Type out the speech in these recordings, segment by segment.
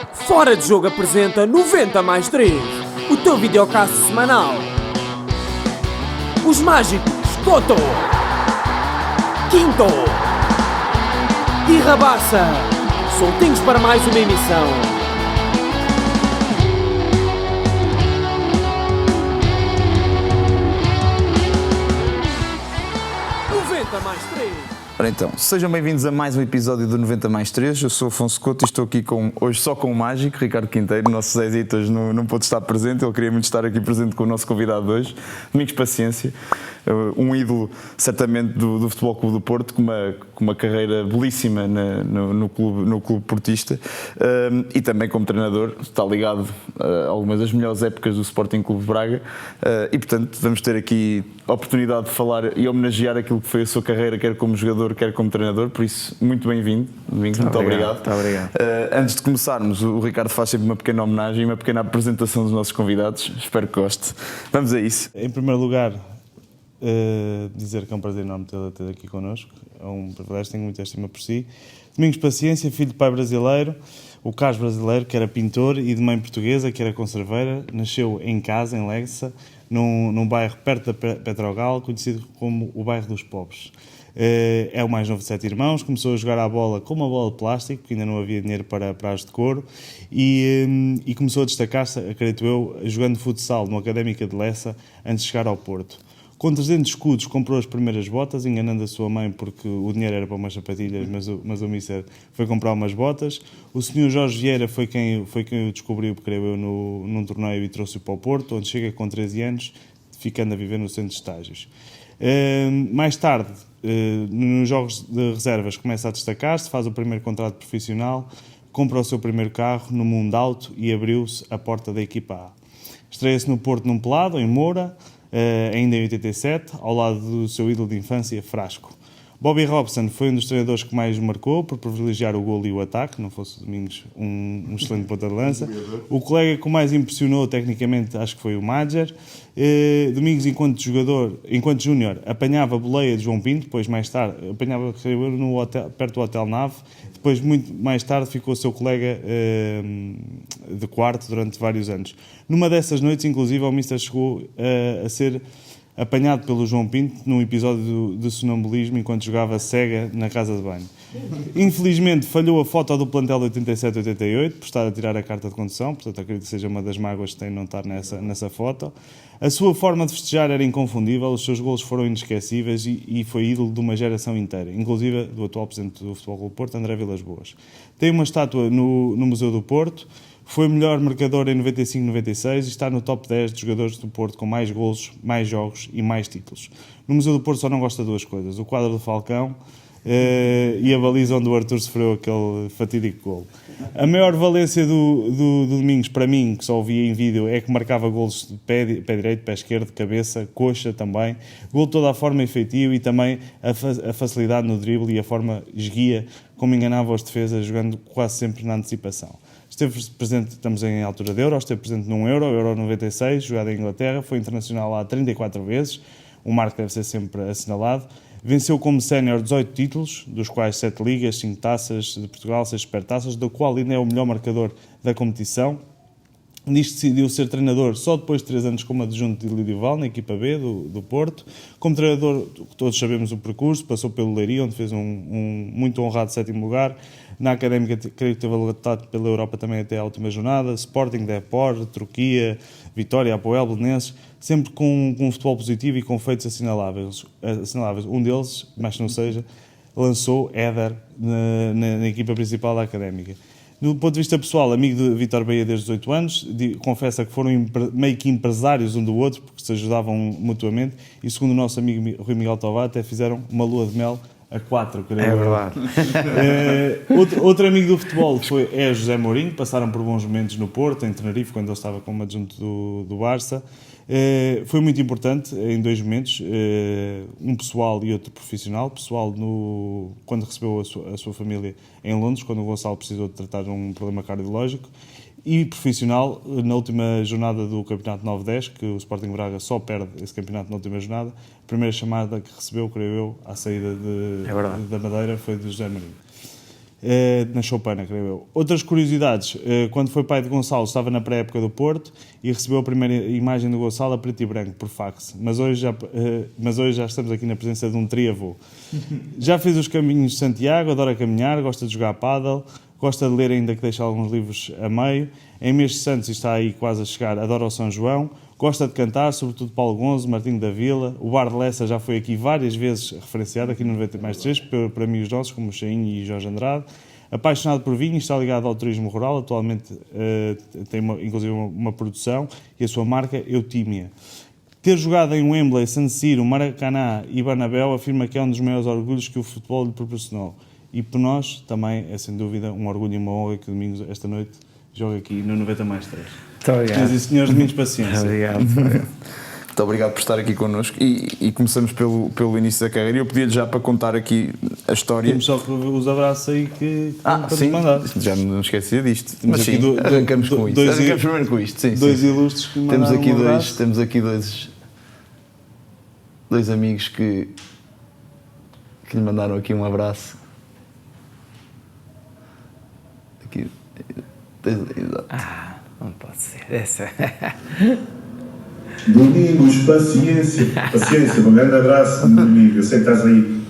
Fora de Jogo apresenta 90 mais 3, o teu videocast semanal. Os mágicos Toto, Quinto e Rabassa, soltinhos para mais uma emissão. Mais 3. Ora então, sejam bem-vindos a mais um episódio do 90 mais 3. Eu sou Afonso Couto e estou aqui hoje só com o mágico, Ricardo Quinteiro. O nosso Zezito hoje não pôde estar presente, ele queria muito estar aqui presente com o nosso convidado de hoje, Domingos Paciência, um ídolo certamente do Futebol Clube do Porto, com uma carreira belíssima no clube portista, e também como treinador, está ligado a algumas das melhores épocas do Sporting Clube de Braga, e portanto vamos ter aqui a oportunidade de falar e homenagear aquilo que foi a sua carreira, quer como jogador, quer como treinador, por isso muito bem-vindo, Domingos, muito obrigado. Muito obrigado. Antes de começarmos, o Ricardo faz sempre uma pequena homenagem e uma pequena apresentação dos nossos convidados, espero que goste. Vamos a isso. Em primeiro lugar, dizer que é um prazer enorme tê-lo aqui connosco, é um privilégio, tenho muita estima por si. Domingos Paciência, filho de pai brasileiro, o Cas brasileiro, que era pintor, e de mãe portuguesa, que era conserveira, nasceu em casa, em Leça, num bairro perto da Petrogal, conhecido como o bairro dos pobres. É o mais novo de 7 irmãos, começou a jogar à bola com uma bola de plástico, porque ainda não havia dinheiro para as de couro, e começou a destacar-se, acredito eu, jogando futsal no Académica de Leça, antes de chegar ao Porto. Com 300 escudos comprou as primeiras botas, enganando a sua mãe porque o dinheiro era para umas sapatilhas, mas o mister foi comprar umas botas. O senhor Jorge Vieira foi quem o descobriu, creio eu, num torneio e trouxe-o para o Porto, onde chega com 13 anos, ficando a viver no centro de estágios. Mais tarde, nos jogos de reservas, começa a destacar-se, faz o primeiro contrato profissional, compra o seu primeiro carro no Mundo Alto e abriu-se a porta da equipa A. Estreia-se no Porto num pelado, em Moura, ainda em 87, ao lado do seu ídolo de infância, Frasco. Bobby Robson foi um dos treinadores que mais marcou, por privilegiar o golo e o ataque, não fosse o Domingos um excelente ponta de lança. O colega que o mais impressionou tecnicamente, acho que foi o Madger. Domingos, enquanto júnior, apanhava a boleia de João Pinto, depois mais tarde, apanhava perto do Hotel Nave, depois muito mais tarde ficou seu colega de quarto durante vários anos. Numa dessas noites, inclusive, o Mister chegou a ser apanhado pelo João Pinto num episódio de sonambulismo enquanto jogava cega na casa de banho. Infelizmente falhou a foto do plantel de 87-88 por estar a tirar a carta de condução, portanto acredito que seja uma das mágoas que tem não estar nessa foto. A sua forma de festejar era inconfundível, os seus golos foram inesquecíveis e foi ídolo de uma geração inteira, inclusive do atual presidente do Futebol Clube do Porto, André Vilas Boas. Tem uma estátua no Museu do Porto. Foi melhor marcador em 95-96 e está no top 10 de jogadores do Porto com mais golos, mais jogos e mais títulos. No Museu do Porto só não gosta de duas coisas: o quadro do Falcão e a baliza onde o Arthur sofreu aquele fatídico golo. A maior valência do Domingos, para mim, que só o via em vídeo, é que marcava golos de pé direito, pé esquerdo, cabeça, coxa também. Golo de toda a forma efetivo e também a facilidade no drible e a forma esguia como enganava os defesas, jogando quase sempre na antecipação. Esteve presente, estamos em altura de Euro, esteve presente num Euro 96, jogado em Inglaterra, foi internacional lá 34 vezes, um marco deve ser sempre assinalado. Venceu como sénior 18 títulos, dos quais 7 ligas, 5 taças de Portugal, 6 supertaças, do qual ainda é o melhor marcador da competição. Diz que decidiu ser treinador só depois de 3 anos como adjunto de Lodival, na equipa B do Porto. Como treinador, todos sabemos o percurso, passou pelo Leiria, onde fez um muito honrado 7º lugar. Na Académica, creio que teve lutado pela Europa também até a última jornada. Sporting, Depor, Turquia, Vitória, Apoel, Belenenses, sempre com um futebol positivo e com feitos assinaláveis. Um deles, mais que não seja, lançou Éder na equipa principal da Académica. Do ponto de vista pessoal, amigo de Vítor Baía desde os 18 anos, confessa que foram meio que empresários um do outro, porque se ajudavam mutuamente, e segundo o nosso amigo Rui Miguel Tovar, até fizeram uma lua de mel a 4, creio. É verdade. Outro amigo do futebol é José Mourinho, passaram por bons momentos no Porto, em Tenerife, quando ele estava como adjunto do Barça. Foi muito importante em 2 momentos, um pessoal e outro profissional. Pessoal quando recebeu a sua família em Londres, quando o Gonçalo precisou de tratar de um problema cardiológico, e profissional na última jornada do Campeonato 9-10, que o Sporting Braga só perde esse campeonato na última jornada. A primeira chamada que recebeu, creio eu, à saída da Madeira foi de José Mourinho. na Choupana, creio eu. Outras curiosidades, quando foi pai de Gonçalo estava na pré-época do Porto e recebeu a primeira imagem do Gonçalo a preto e branco, por fax, mas hoje já estamos aqui na presença de um triavô. Já fez os caminhos de Santiago, adora caminhar, gosta de jogar pádel, gosta de ler, ainda que deixa alguns livros a meio. Em mês de Santos, e está aí quase a chegar, adora o São João, gosta de cantar, sobretudo Paulo Gonzo, Martinho da Vila. O Bar de Lessa já foi aqui várias vezes referenciado, aqui no 90+3, por amigos nossos, como o Chainho e Jorge Andrade. Apaixonado por vinho, está ligado ao turismo rural, atualmente tem inclusive uma produção, e a sua marca Eutímia. Ter jogado em Wembley, San Siro, Maracanã e Bernabéu afirma que é um dos maiores orgulhos que o futebol lhe proporcionou. E por nós também é sem dúvida um orgulho e uma honra que o Domingos, esta noite, joga aqui no 90+3. Muito obrigado. Senhoras e senhores, Domingos, paciência. Obrigado. Muito obrigado por estar aqui connosco e começamos pelo início da carreira. Eu pedi-lhe já para contar aqui a história. Temos só que os abraços aí que para sim, nos mandar. já não esquecia disto. Temos Mas aqui sim, arrancamos com isto. dois Arrancamos primeiro com isto. Sim, dois sim. ilustres que me Temos mandaram aqui um abraço. dois amigos que lhe mandaram aqui um abraço. Aqui. Não pode ser. Essa. Domingos, paciência, um grande abraço, amigo. Eu sei que estás aí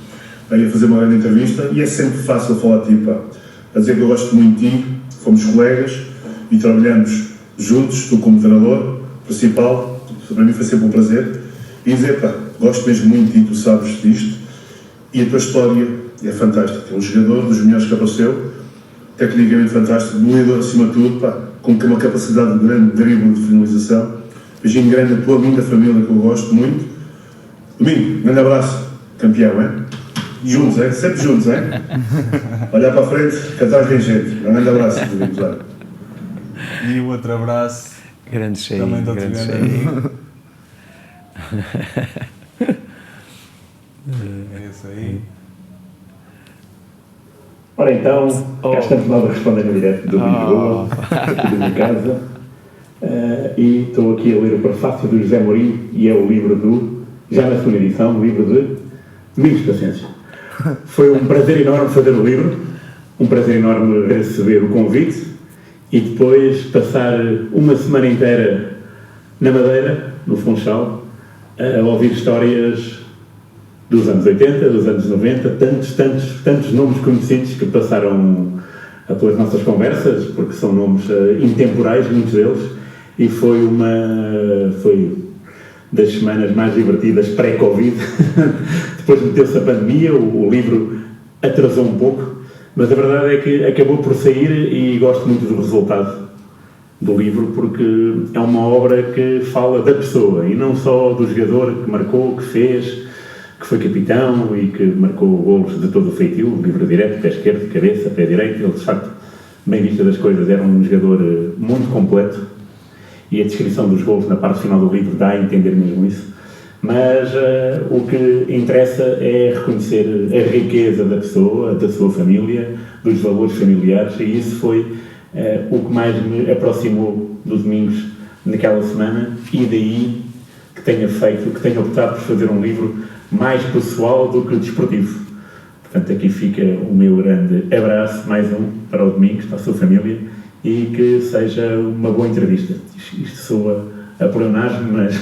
a fazer uma grande entrevista e é sempre fácil falar de ti, pá. A dizer que eu gosto muito de ti, fomos colegas e trabalhamos juntos, tu como treinador principal, para mim foi sempre um prazer. E dizer, pá, gosto mesmo muito de ti, tu sabes disto, e a tua história é fantástica. É um jogador dos melhores que apareceu, tecnicamente fantástico, doidor acima de tudo, pá, com uma capacidade de grande drible de finalização. Beijinho grande a tua linda família que eu gosto muito. Domingo, grande abraço, campeão, é? Juntos, é? Sempre juntos, é? Olhar para a frente, que atrás tem gente. Um grande abraço, Domingo. E o outro abraço. Grande cheio. Também estou Grande grande cheio. É isso aí. Ora então, cá estamos nós a responder no direto do Lisboa, aqui da minha casa, e estou aqui a ler o prefácio do José Mourinho e é o livro já na segunda edição, o livro de Domingos Paciência. Foi um prazer enorme fazer o livro, um prazer enorme receber o convite e depois passar uma semana inteira na Madeira, no Funchal, a ouvir histórias dos anos 80, dos anos 90, tantos nomes conhecidos que passaram pelas nossas conversas, porque são nomes intemporais, muitos deles, e foi das semanas mais divertidas pré-Covid. Depois meteu-se a pandemia, o livro atrasou um pouco, mas a verdade é que acabou por sair e gosto muito do resultado do livro, porque é uma obra que fala da pessoa e não só do jogador que marcou, que fez, que foi capitão e que marcou golos de todo o feitio, livre direto, pé esquerdo, cabeça, pé direito. Ele, de facto, bem vista das coisas, era um jogador muito completo e a descrição dos golos na parte final do livro dá a entender mesmo isso. Mas o que interessa é reconhecer a riqueza da pessoa, da sua família, dos valores familiares, e isso foi o que mais me aproximou dos Domingos naquela semana, e daí que tenha optado por fazer um livro mais pessoal do que desportivo. Portanto, aqui fica o meu grande abraço, mais um, para o Domingos, para a sua família, e que seja uma boa entrevista. Isto soa a pleonasmo, mas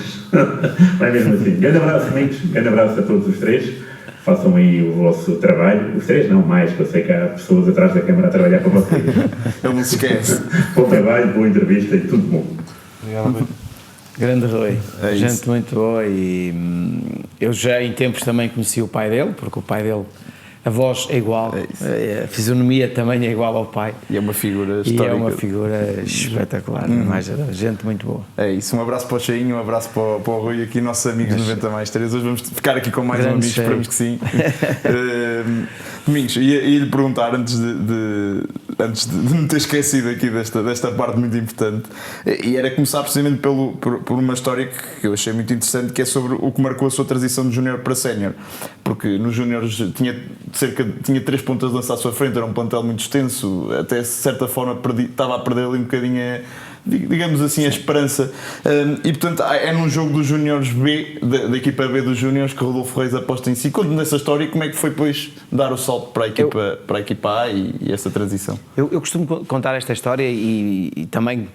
vai mesmo assim. Grande abraço, Domingos, grande abraço a todos os três. Façam aí o vosso trabalho. Os três não, mais, porque eu sei que há pessoas atrás da câmara a trabalhar para vocês. Ele não se esquece. Bom trabalho, boa entrevista e tudo bom. Obrigado, Rui. Grande Rui, É gente isso. muito boa, e eu já em tempos também conheci o pai dele, porque o pai dele, a voz é igual, a fisionomia também é igual ao pai. E é uma figura E histórica. é uma figura espetacular, mais gente muito boa. É isso, um abraço para o Cheinho, um abraço para o Rui, aqui nossos amigos 90+3. Hoje vamos ficar aqui com mais um Grande amigo, Cheio. esperamos que sim. Domingos, ia-lhe perguntar antes de me ter esquecido aqui desta parte muito importante, e era começar precisamente por uma história que eu achei muito interessante, que é sobre o que marcou a sua transição de júnior para sénior, porque nos júniores tinha 3 pontas de lança à sua frente, era um plantel muito extenso, até de certa forma estava a perder ali um bocadinho digamos assim, a esperança. E portanto é num jogo dos Júniores B, da equipa B dos Júniores, que o Rodolfo Reis aposta em si. Conte-me nessa história e como é que foi depois dar o salto para a equipa A e essa transição. Eu costumo contar esta história e também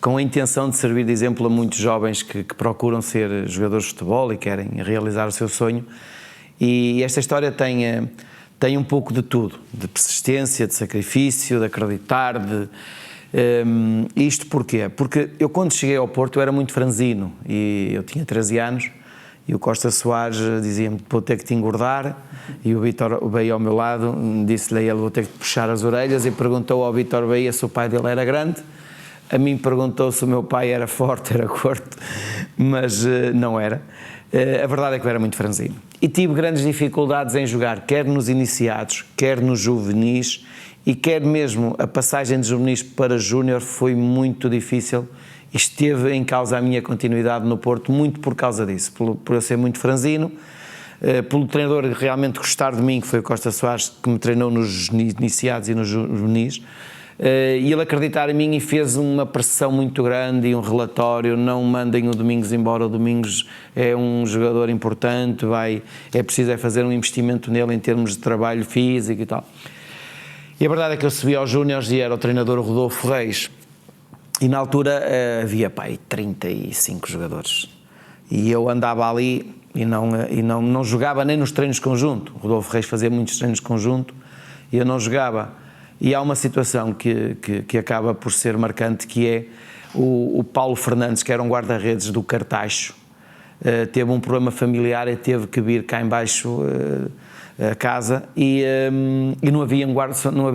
com a intenção de servir de exemplo a muitos jovens que procuram ser jogadores de futebol e querem realizar o seu sonho. E esta história tem um pouco de tudo, de persistência, de sacrifício, de acreditar, isto porquê? Porque eu quando cheguei ao Porto eu era muito franzino e eu tinha 13 anos e o Costa Soares dizia-me vou ter que te engordar e o Vítor Bahia ao meu lado disse-lhe a ele vou ter que te puxar as orelhas e perguntou ao Vítor Bahia se o pai dele era grande. A mim perguntou se o meu pai era forte, era curto, mas não era. A verdade é que eu era muito franzino. E tive grandes dificuldades em jogar, quer nos iniciados, quer nos juvenis, e quer mesmo a passagem de juvenis para júnior foi muito difícil. Esteve em causa a minha continuidade no Porto, muito por causa disso, por eu ser muito franzino, pelo treinador realmente gostar de mim, que foi o Costa Soares, que me treinou nos iniciados e nos juvenis, e ele acreditar em mim e fez uma pressão muito grande e um relatório, não mandem o Domingos embora, o Domingos é um jogador importante, é preciso fazer um investimento nele em termos de trabalho físico e tal. E a verdade é que eu subi aos Júniores e era o treinador Rodolfo Reis e na altura havia 35 jogadores e eu andava ali e não jogava nem nos treinos conjunto. O Rodolfo Reis fazia muitos treinos conjunto e eu não jogava. E há uma situação que acaba por ser marcante, que é o Paulo Fernandes, que era um guarda-redes do Cartacho, teve um problema familiar e teve que vir cá em baixo a casa e não havia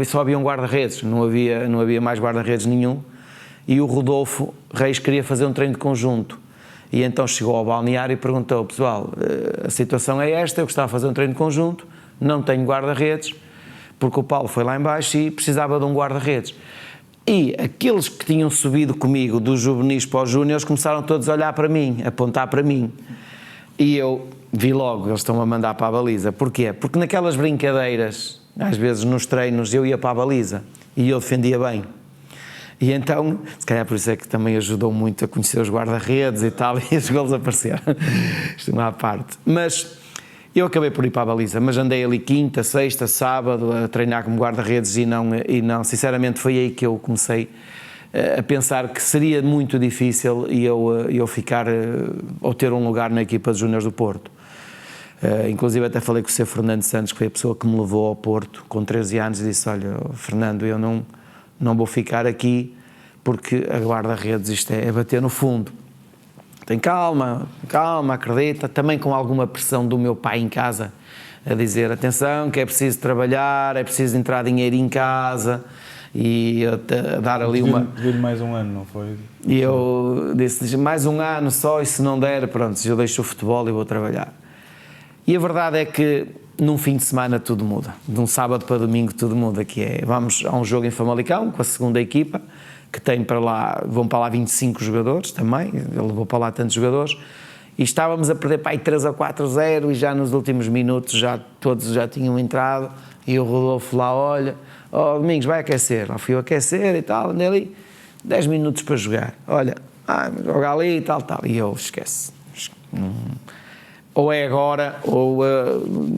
só havia um guarda-redes, não havia mais guarda-redes nenhum, e o Rodolfo Reis queria fazer um treino de conjunto. E então chegou ao balneário e perguntou, pessoal, a situação é esta, eu gostava de fazer um treino de conjunto, não tenho guarda-redes, porque o Paulo foi lá em baixo e precisava de um guarda-redes. E aqueles que tinham subido comigo dos juvenis para os júniores começaram todos a olhar para mim, a apontar para mim. E eu vi logo, eles estão a mandar para a baliza. Porquê? Porque naquelas brincadeiras, às vezes nos treinos, eu ia para a baliza e eu defendia bem. E então, se calhar por isso é que também ajudou muito a conhecer os guarda-redes e tal, e os golos apareceram. Isto é uma parte. Mas eu acabei por ir para a baliza, mas andei ali quinta, sexta, sábado a treinar como guarda-redes e não, sinceramente foi aí que eu comecei a pensar que seria muito difícil eu ficar ou ter um lugar na equipa de Júniores do Porto. Inclusive até falei com o Sr. Fernando Santos, que foi a pessoa que me levou ao Porto com 13 anos e disse, olha Fernando, eu não vou ficar aqui porque a guarda-redes isto é bater no fundo. Tem calma, acredita, também com alguma pressão do meu pai em casa, a dizer, atenção, que é preciso trabalhar, é preciso entrar dinheiro em casa, e a dar ali Deu-lhe mais um ano, não foi? E eu disse, mais um ano só, e se não der, pronto, eu deixo o futebol e vou trabalhar. E a verdade é que num fim de semana tudo muda, de um sábado para domingo tudo muda, que é, vamos a um jogo em Famalicão com a segunda equipa, que vão para lá 25 jogadores também, ele levou para lá tantos jogadores, e estávamos a perder para aí 3 a 4-0 e já nos últimos minutos todos já tinham entrado e o Rodolfo lá olha, Domingos vai aquecer, lá fui eu aquecer e tal, andei ali 10 minutos para jogar, olha, joga ali e tal, e eu esquece, ou é agora ou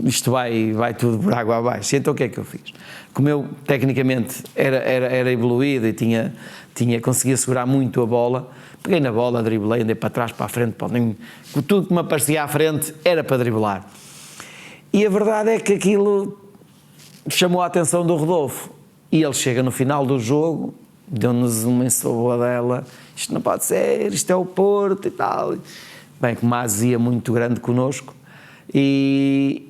isto vai tudo por água abaixo. E então o que é que eu fiz? Como eu tecnicamente era evoluído e conseguia segurar muito a bola, peguei na bola, driblei, andei para trás, para a frente, tudo que me aparecia à frente era para driblar. E a verdade é que aquilo chamou a atenção do Rodolfo e ele chega no final do jogo, deu-nos uma ensoboadela, isto não pode ser, isto é o Porto e tal. Bem, com uma azia muito grande connosco e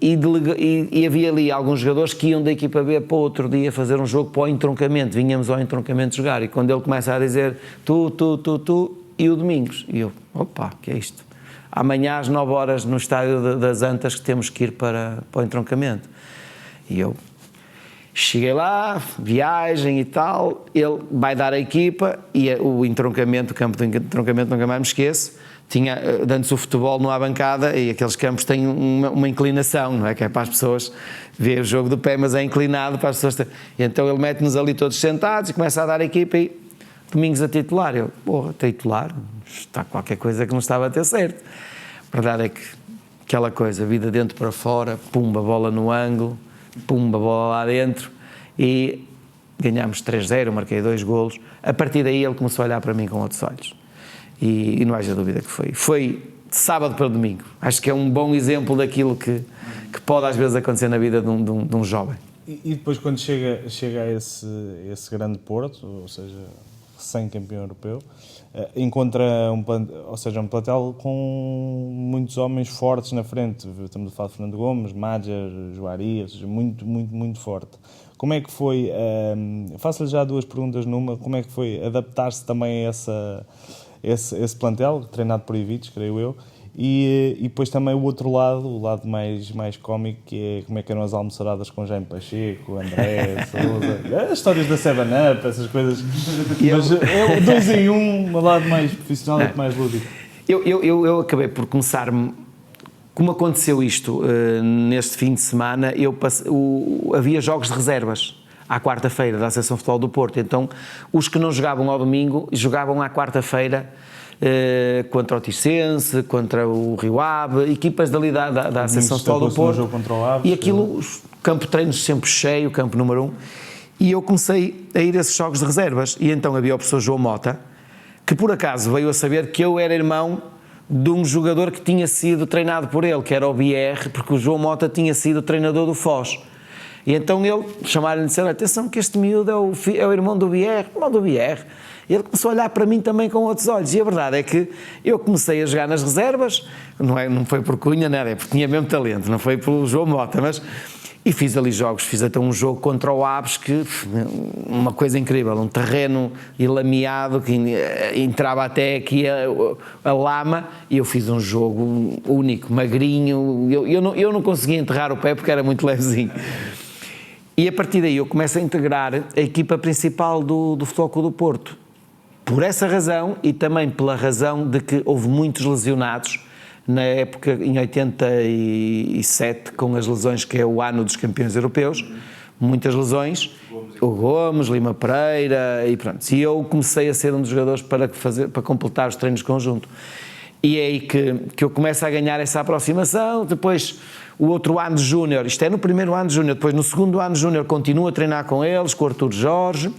havia ali alguns jogadores que iam da equipa B para o outro dia fazer um jogo para o entroncamento, vinhamos ao entroncamento jogar e quando ele começa a dizer tu e o Domingos, e eu, opa, que é isto? Amanhã às 9 horas no estádio das Antas que temos que ir para o entroncamento. E eu cheguei lá, viagem e tal, ele vai dar a equipa e o entroncamento, o campo de entroncamento nunca mais me esqueço, tinha, antes o futebol não há bancada e aqueles campos têm uma inclinação, não é? Que é para as pessoas ver o jogo do pé, mas é inclinado para as pessoas. E então ele mete-nos ali todos sentados e começa a dar a equipa e Domingos a titular. Eu, porra, titular? Está qualquer coisa que não estava a ter certo. A verdade é que aquela coisa, vida dentro para fora, pumba, bola no ângulo, pumba, bola lá dentro, e ganhámos 3-0, marquei 2 golos. A partir daí ele começou a olhar para mim com outros olhos. E não haja dúvida que foi. Foi de sábado para domingo. Acho que é um bom exemplo daquilo que pode às vezes acontecer na vida de um jovem. E depois quando chega a esse grande Porto, ou seja, recém-campeão europeu, encontra um plantel com muitos homens fortes na frente. Estamos a falar de Fernando Gomes, Madjer, Juari, ou seja, muito, muito, muito forte. Como é que foi, faço-lhe já 2 perguntas numa, como é que foi adaptar-se também a esse plantel, treinado por Ivites, creio eu, e depois também o outro lado, o lado mais cómico, que é como é que eram as almoçaradas com Jaime Pacheco, André, Sousa, as histórias da 7-Up, essas coisas, mas é 2 em 1, um lado mais profissional e mais lúdico. Eu acabei por começar-me, como aconteceu isto neste fim de semana, havia jogos de reservas à quarta-feira da Associação de Futebol do Porto, então os que não jogavam ao domingo jogavam à quarta-feira contra o Ticense, contra o Rio Ave, equipas dali da Associação de Futebol do Porto, e aquilo, o campo de treinos sempre cheio, o campo número 1, e eu comecei a ir a esses jogos de reservas, e então havia o professor João Mota, que por acaso veio a saber que eu era irmão de um jogador que tinha sido treinado por ele, que era o BR, porque o João Mota tinha sido treinador do Foz. E então ele, chamaram-lhe e disseram, atenção que este miúdo é o irmão do BR, E ele começou a olhar para mim também com outros olhos. E a verdade é que eu comecei a jogar nas reservas, não foi por cunha, nada, é porque tinha mesmo talento, não foi pelo João Mota, e fiz ali jogos, fiz até um jogo contra o Aves, que uma coisa incrível, um terreno ilameado, que entrava até aqui a lama, e eu fiz um jogo único, magrinho, eu não conseguia enterrar o pé porque era muito levezinho. E a partir daí eu começo a integrar a equipa principal do Futebol Clube do Porto. Por essa razão e também pela razão de que houve muitos lesionados na época, em 87, com as lesões que é o ano dos campeões europeus, muitas lesões, o Gomes, Lima Pereira e pronto. E eu comecei a ser um dos jogadores para completar os treinos conjunto. E é aí que eu começo a ganhar essa aproximação. Depois, o outro ano de júnior, isto é no primeiro ano de júnior, depois no segundo ano de júnior continuo a treinar com eles, com o Artur Jorge,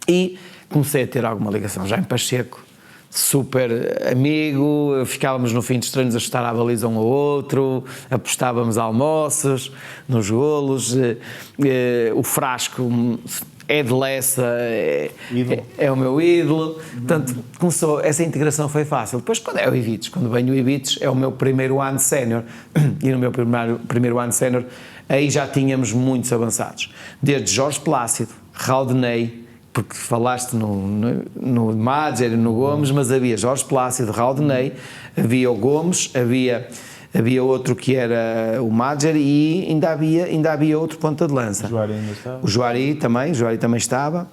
e comecei a ter alguma ligação. Jaime Pacheco, super amigo, ficávamos no fim dos treinos a chutar à baliza um ao outro, apostávamos almoços nos golos, o Frasco é de Lessa, é o meu ídolo, portanto começou, essa integração foi fácil. Depois quando é o Ivites, quando vem o Ivites é o meu primeiro ano de sénior, e no meu primeiro ano de sénior aí já tínhamos muitos avançados, desde Jorge Plácido, Raudney, porque falaste no Madjer e no Gomes, mas havia Jorge Plácido, Raudney, havia o Gomes, havia outro que era o Madjer e ainda havia outro ponta de lança. O Juari ainda estava? O Juari também estava.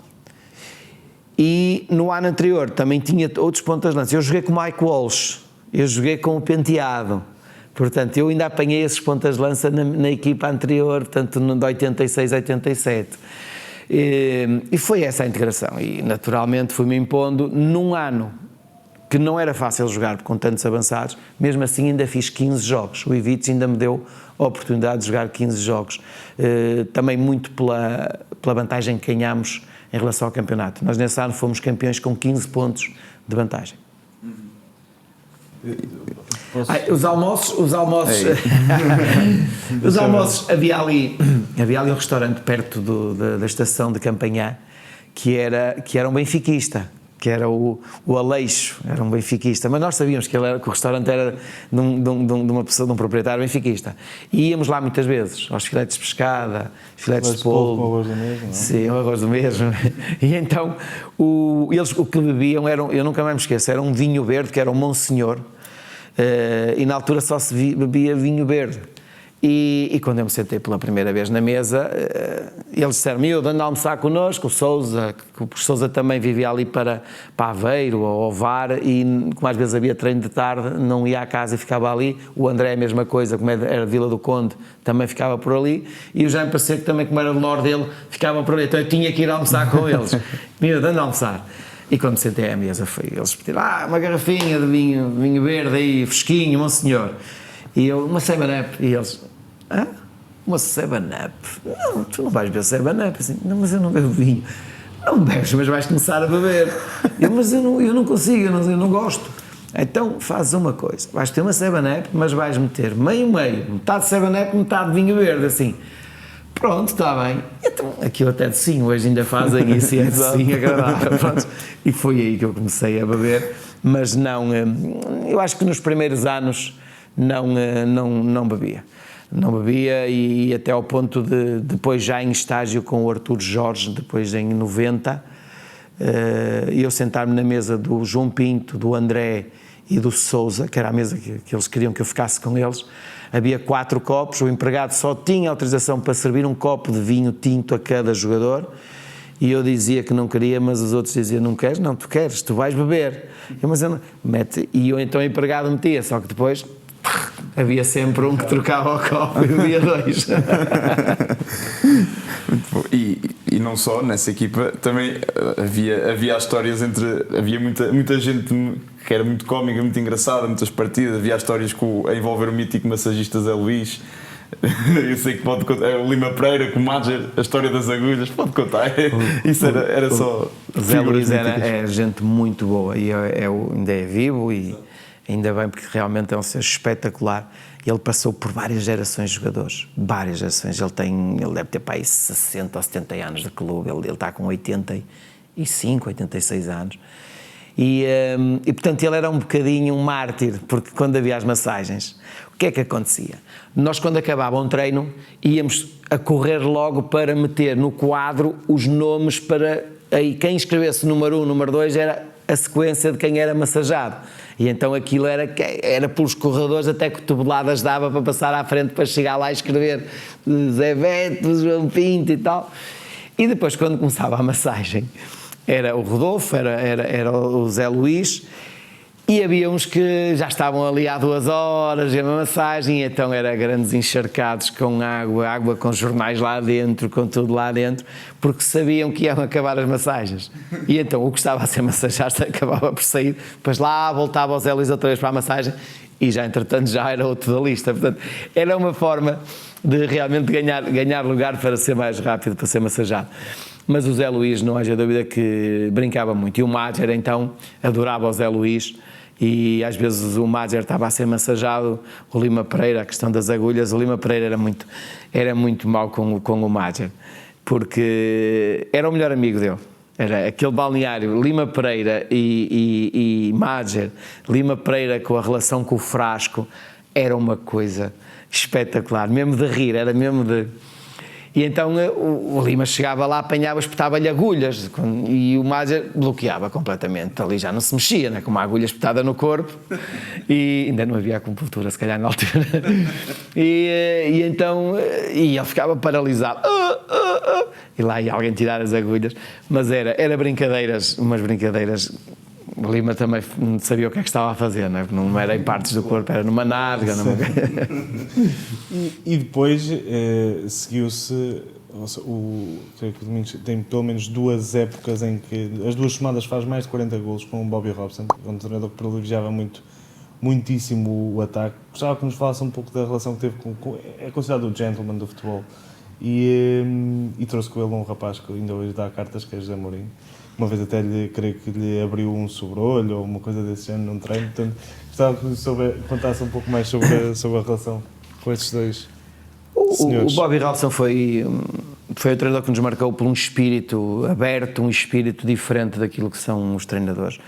E no ano anterior também tinha outros pontas de lança. Eu joguei com o Mike Walsh, eu joguei com o Penteado. Portanto, eu ainda apanhei esses pontas de lança na equipa anterior, portanto, de 86 a 87. E foi essa a integração. E, naturalmente, fui-me impondo num ano que não era fácil jogar com tantos avançados, mesmo assim ainda fiz 15 jogos. O Ivites ainda me deu a oportunidade de jogar 15 jogos. Também muito pela vantagem que ganhámos em relação ao campeonato. Nós nesse ano fomos campeões com 15 pontos de vantagem. Os almoços os almoços, havia ali um restaurante perto da estação de Campanhã que era um benfiquista, que era o Aleixo, era um benfiquista, mas nós sabíamos que o restaurante era de uma pessoa, de um proprietário benfiquista, e íamos lá muitas vezes, aos filetes de pescada, filetes de polvo, com arroz do mesmo, não? Sim, o arroz do mesmo, e então eles o que bebiam, eu nunca mais me esqueço, era um vinho verde, que era o Monsenhor, e na altura só se bebia vinho verde. E quando eu me sentei pela primeira vez na mesa, eles disseram: miúdo, anda a almoçar connosco. O Sousa, que o Sousa também vivia ali para Aveiro ou Ovar, e como às vezes havia treino de tarde, não ia à casa e ficava ali. O André, a mesma coisa, como era de Vila do Conde, também ficava por ali. E o Jaime Pacheco também, como era do norte dele, ficava por ali. Então eu tinha que ir almoçar com eles. Miúdo, anda a almoçar. E quando me sentei à mesa, eles pediram, uma garrafinha de vinho verde aí, fresquinho, bom senhor. E eu, uma 7-Up. E eles, uma 7-Up? Não, tu não vais beber 7-Up. Assim, não, mas eu não bebo vinho. Não bebes, mas vais começar a beber. Eu, mas eu não consigo, eu não gosto. Então fazes uma coisa, vais ter uma 7-Up, mas vais meter meio-meio, metade 7-Up, metade vinho verde, assim. Pronto, está bem. Então, aquilo até de sim, hoje ainda fazem isso e é de sim agradável. Pronto. E foi aí que eu comecei a beber, mas não, eu acho que nos primeiros anos não bebia. Não bebia e até ao ponto de, depois já em estágio com o Artur Jorge, depois em 90, eu sentar-me na mesa do João Pinto, do André e do Sousa, que era a mesa que eles queriam que eu ficasse com eles. Havia 4 copos, o empregado só tinha autorização para servir um copo de vinho tinto a cada jogador, e eu dizia que não queria, mas os outros diziam, não queres? Não, tu queres, tu vais beber. Mas eu não... E eu então o empregado metia, só que depois havia sempre um que trocava o copo e bebia 2. E não só, nessa equipa também havia histórias havia muita gente que era muito cómica, muito engraçada, muitas partidas, havia histórias a envolver o mítico massagista Zé Luís. Eu sei que pode contar, o Lima Pereira com o Madger, a história das agulhas, pode contar. Isso era só. Zé Luís é gente muito boa e ainda é vivo e ainda bem, porque realmente é um ser espetacular. Ele passou por várias gerações de jogadores, várias gerações. Ele deve ter para aí 60 ou 70 anos de clube, ele está com 85, 86 anos. E portanto ele era um bocadinho um mártir, porque quando havia as massagens, o que é que acontecia? Nós, quando acabava um treino, íamos a correr logo para meter no quadro os nomes para... Aí quem escrevesse número 1, número 2 era a sequência de quem era massajado. E então aquilo era pelos corredores, até cotoveladas dava para passar à frente para chegar lá e escrever Zé Beto, João Pinto e tal. E depois, quando começava a massagem, era o Rodolfo, era o Zé Luís, e havia uns que já estavam ali há 2 horas a massagem, e então era grandes encharcados com água com jornais lá dentro, com tudo lá dentro, porque sabiam que iam acabar as massagens. E então o que estava a ser massajado acabava por sair, depois lá voltava o Zé Luís outra vez para a massagem, e já entretanto já era outro da lista. Portanto, era uma forma de realmente ganhar lugar para ser mais rápido, para ser massajado. Mas o Zé Luís, não haja dúvida que brincava muito, e o Madger então adorava o Zé Luís. E às vezes o Madger estava a ser massajado, o Lima Pereira, a questão das agulhas, o Lima Pereira era muito mau com o Madger, porque era o melhor amigo dele. Era aquele balneário, Lima Pereira e Madger, Lima Pereira com a relação com o Frasco, era uma coisa espetacular, mesmo de rir, era mesmo de... E então o Lima chegava lá, apanhava, espetava-lhe agulhas, e o Madger bloqueava completamente. Ali já não se mexia, né? Com uma agulha espetada no corpo, e ainda não havia acupuntura, se calhar, na altura. E então ele ficava paralisado. E lá ia alguém tirar as agulhas. Mas era brincadeiras, umas brincadeiras. O Lima também não sabia o que é que estava a fazer, né? Não era em partes do corpo, era numa nádega. E depois seguiu-se, creio que o Domingos tem pelo menos 2 épocas em que as 2 somadas faz mais de 40 golos com o Bobby Robson, um treinador que privilegiava muitíssimo o ataque. Gostava que nos falasse um pouco da relação que teve é considerado o gentleman do futebol, e trouxe com ele um rapaz que ainda hoje dá cartas, que é José Mourinho. Uma vez até creio que lhe abriu um sobrolho ou uma coisa desse género num treino. Portanto, gostava que contasse um pouco mais sobre a relação com estes 2 senhores. O Bobby Robson foi o treinador que nos marcou por um espírito aberto, um espírito diferente daquilo que são os treinadores.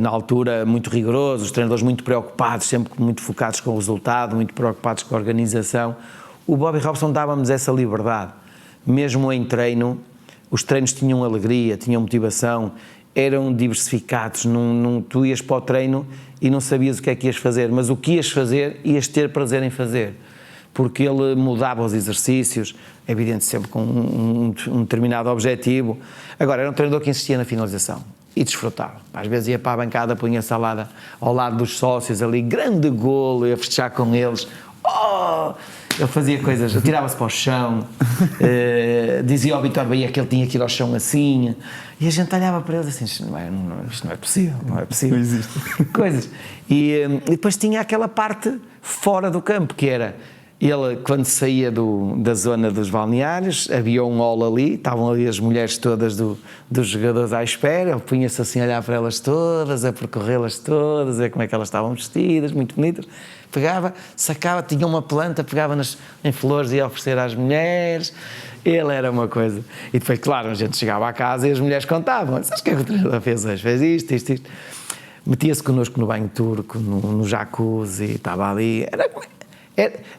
Na altura, muito rigorosos, os treinadores muito preocupados, sempre muito focados com o resultado, muito preocupados com a organização. O Bobby Robson dava-nos essa liberdade. Mesmo em treino, os treinos tinham alegria, tinham motivação, eram diversificados. Tu ias para o treino e não sabias o que é que ias fazer, mas o que ias fazer, ias ter prazer em fazer, porque ele mudava os exercícios, é evidente, sempre com um determinado objetivo. Agora, era um treinador que insistia na finalização e desfrutava. Às vezes ia para a bancada, punha a salada ao lado dos sócios ali, grande golo, ia festejar com eles. Ele fazia coisas, atirava-se para o chão, dizia ao Vítor Bahia que ele tinha que ir ao chão assim, e a gente olhava para ele assim, isto não é possível, não é possível. Não existe. Coisas. E depois tinha aquela parte fora do campo, que era, ele quando saía da zona dos balneários, havia um hall ali, estavam ali as mulheres todas dos jogadores à espera, ele punha-se assim a olhar para elas todas, a percorrê-las todas, a ver como é que elas estavam vestidas, muito bonitas, pegava, sacava, tinha uma planta, pegava em flores e ia oferecer às mulheres, ele era uma coisa. E depois, claro, a gente chegava à casa e as mulheres contavam, sabes o que é que o treinador fez hoje? Fez isto. Metia-se connosco no banho turco, no jacuzzi, estava ali,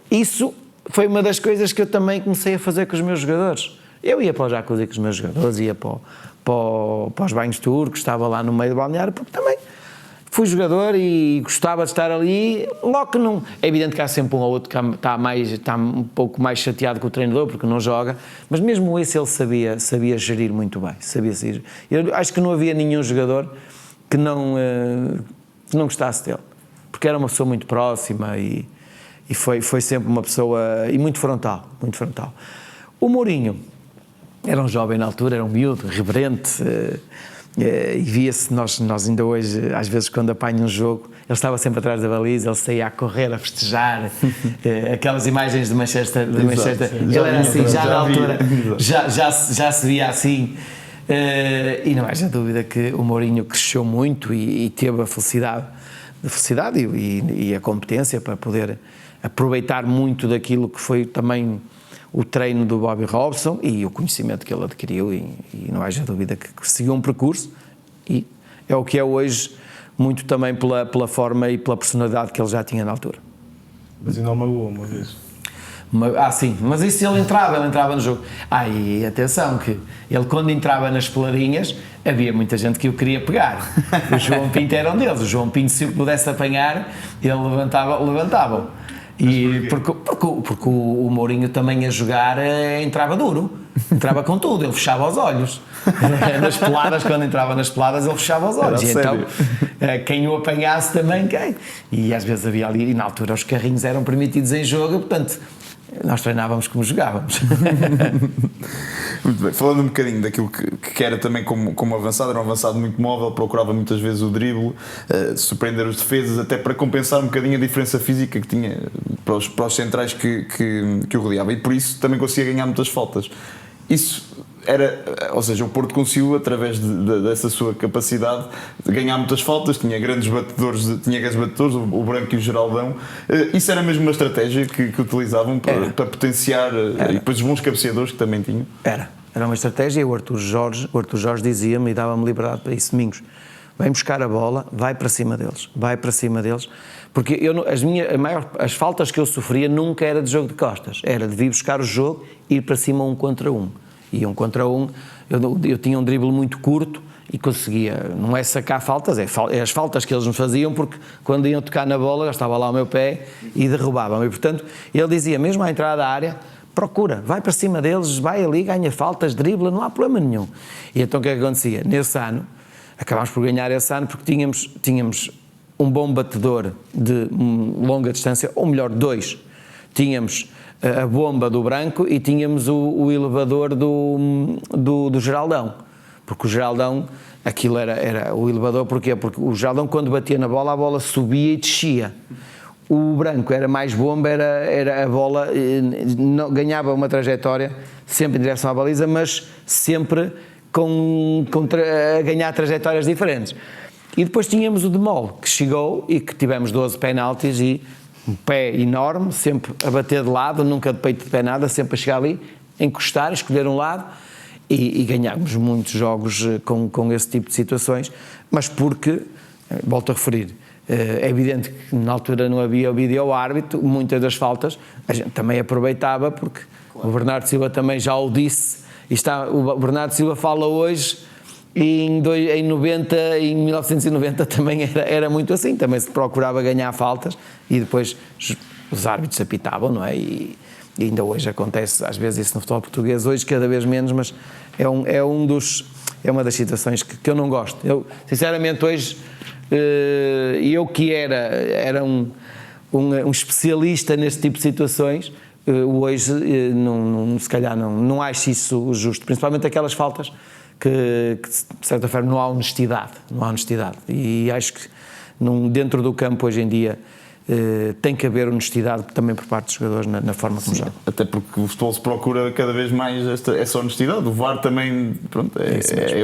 isso foi uma das coisas que eu também comecei a fazer com os meus jogadores. Eu ia para o jacuzzi com os meus jogadores, ia para os banhos turcos, estava lá no meio do balneário, porque também fui jogador e gostava de estar ali. Logo que não. É evidente que há sempre um ou outro que está um pouco mais chateado com o treinador porque não joga, mas mesmo esse ele sabia gerir muito bem. Sabia gerir. Eu acho que não havia nenhum jogador que não gostasse dele, porque era uma pessoa muito próxima e foi sempre uma pessoa e muito frontal. O Mourinho era um jovem na altura, era um miúdo, reverente, e via-se, nós ainda hoje, às vezes quando apanha um jogo, ele estava sempre atrás da baliza, ele saía a correr, a festejar, aquelas imagens de Manchester, ele era assim, já na altura, já se via assim, e não haja dúvida que o Mourinho cresceu muito e teve a felicidade e a competência para poder aproveitar muito daquilo que foi também o treino do Bobby Robson e o conhecimento que ele adquiriu e não haja dúvida que seguiu um percurso e é o que é hoje, muito também pela forma e pela personalidade que ele já tinha na altura. Mas ainda não magoou uma vez. Sim, mas isso ele entrava no jogo. E atenção que ele quando entrava nas peladinhas havia muita gente que o queria pegar. O João Pinto era um deles, o João Pinto se o pudesse apanhar, ele levantava-o. E porque o Mourinho também a jogar entrava duro, entrava com tudo, ele fechava os olhos. Nas peladas, quando entrava nas peladas, ele fechava os olhos. E então, quem o apanhasse também, quem? E às vezes havia ali, e na altura os carrinhos eram permitidos em jogo, portanto, nós treinávamos como jogávamos. Muito bem, falando um bocadinho daquilo que era também como avançado, era um avançado muito móvel, procurava muitas vezes o drible, surpreender os defesas, até para compensar um bocadinho a diferença física que tinha para os centrais que o rodeava, e por isso também conseguia ganhar muitas faltas. Isso era, ou seja, o Porto conseguiu, através dessa sua capacidade de ganhar muitas faltas, tinha grandes batedores, o Branco e o Geraldão. Isso era mesmo uma estratégia que utilizavam para potenciar, e depois os bons cabeceadores que também tinham? Era uma estratégia, e o Artur Jorge dizia-me e dava-me liberdade para isso, Domingos, vem buscar a bola, vai para cima deles, porque as faltas que eu sofria nunca era de jogo de costas, era de vir buscar o jogo e ir para cima 1 contra 1. E 1 contra 1, eu tinha um drible muito curto e conseguia, não é sacar faltas, é as faltas que eles me faziam, porque quando iam tocar na bola, já estava lá o meu pé e derrubavam. E portanto, ele dizia, mesmo à entrada da área, procura, vai para cima deles, vai ali, ganha faltas, dribla, não há problema nenhum. E então o que é que acontecia? Nesse ano, acabámos por ganhar esse ano porque tínhamos um bom batedor de longa distância, ou melhor, 2. Tínhamos a bomba do Branco e tínhamos o elevador do Geraldão, porque o Geraldão, aquilo era o elevador, porquê? Porque o Geraldão quando batia na bola, a bola subia e descia. O Branco era mais bomba, era a bola, ganhava uma trajetória sempre em direção à baliza, mas sempre a ganhar trajetórias diferentes. E depois tínhamos o Demol, que chegou e que tivemos 12 penaltis e um pé enorme, sempre a bater de lado, nunca de peito de pé nada, sempre a chegar ali, encostar, escolher um lado e ganhámos muitos jogos com esse tipo de situações, mas porque, volto a referir, é evidente que na altura não havia o vídeo-árbitro, muitas das faltas a gente também aproveitava, porque claro, o Bernardo Silva também já o disse, o Bernardo Silva fala hoje, e em 1990 também era muito assim, também se procurava ganhar faltas e depois os árbitros apitavam, não é? E ainda hoje acontece às vezes isso no futebol português, hoje cada vez menos, mas é uma das situações que eu não gosto. Eu, sinceramente, hoje, eu que era um especialista neste tipo de situações, hoje, se calhar, não acho isso justo, principalmente aquelas faltas que de certa forma, não há honestidade. E acho que dentro do campo, hoje em dia, tem que haver honestidade também por parte dos jogadores na forma como jogam. Até porque o futebol se procura cada vez mais essa honestidade. O VAR também, pronto,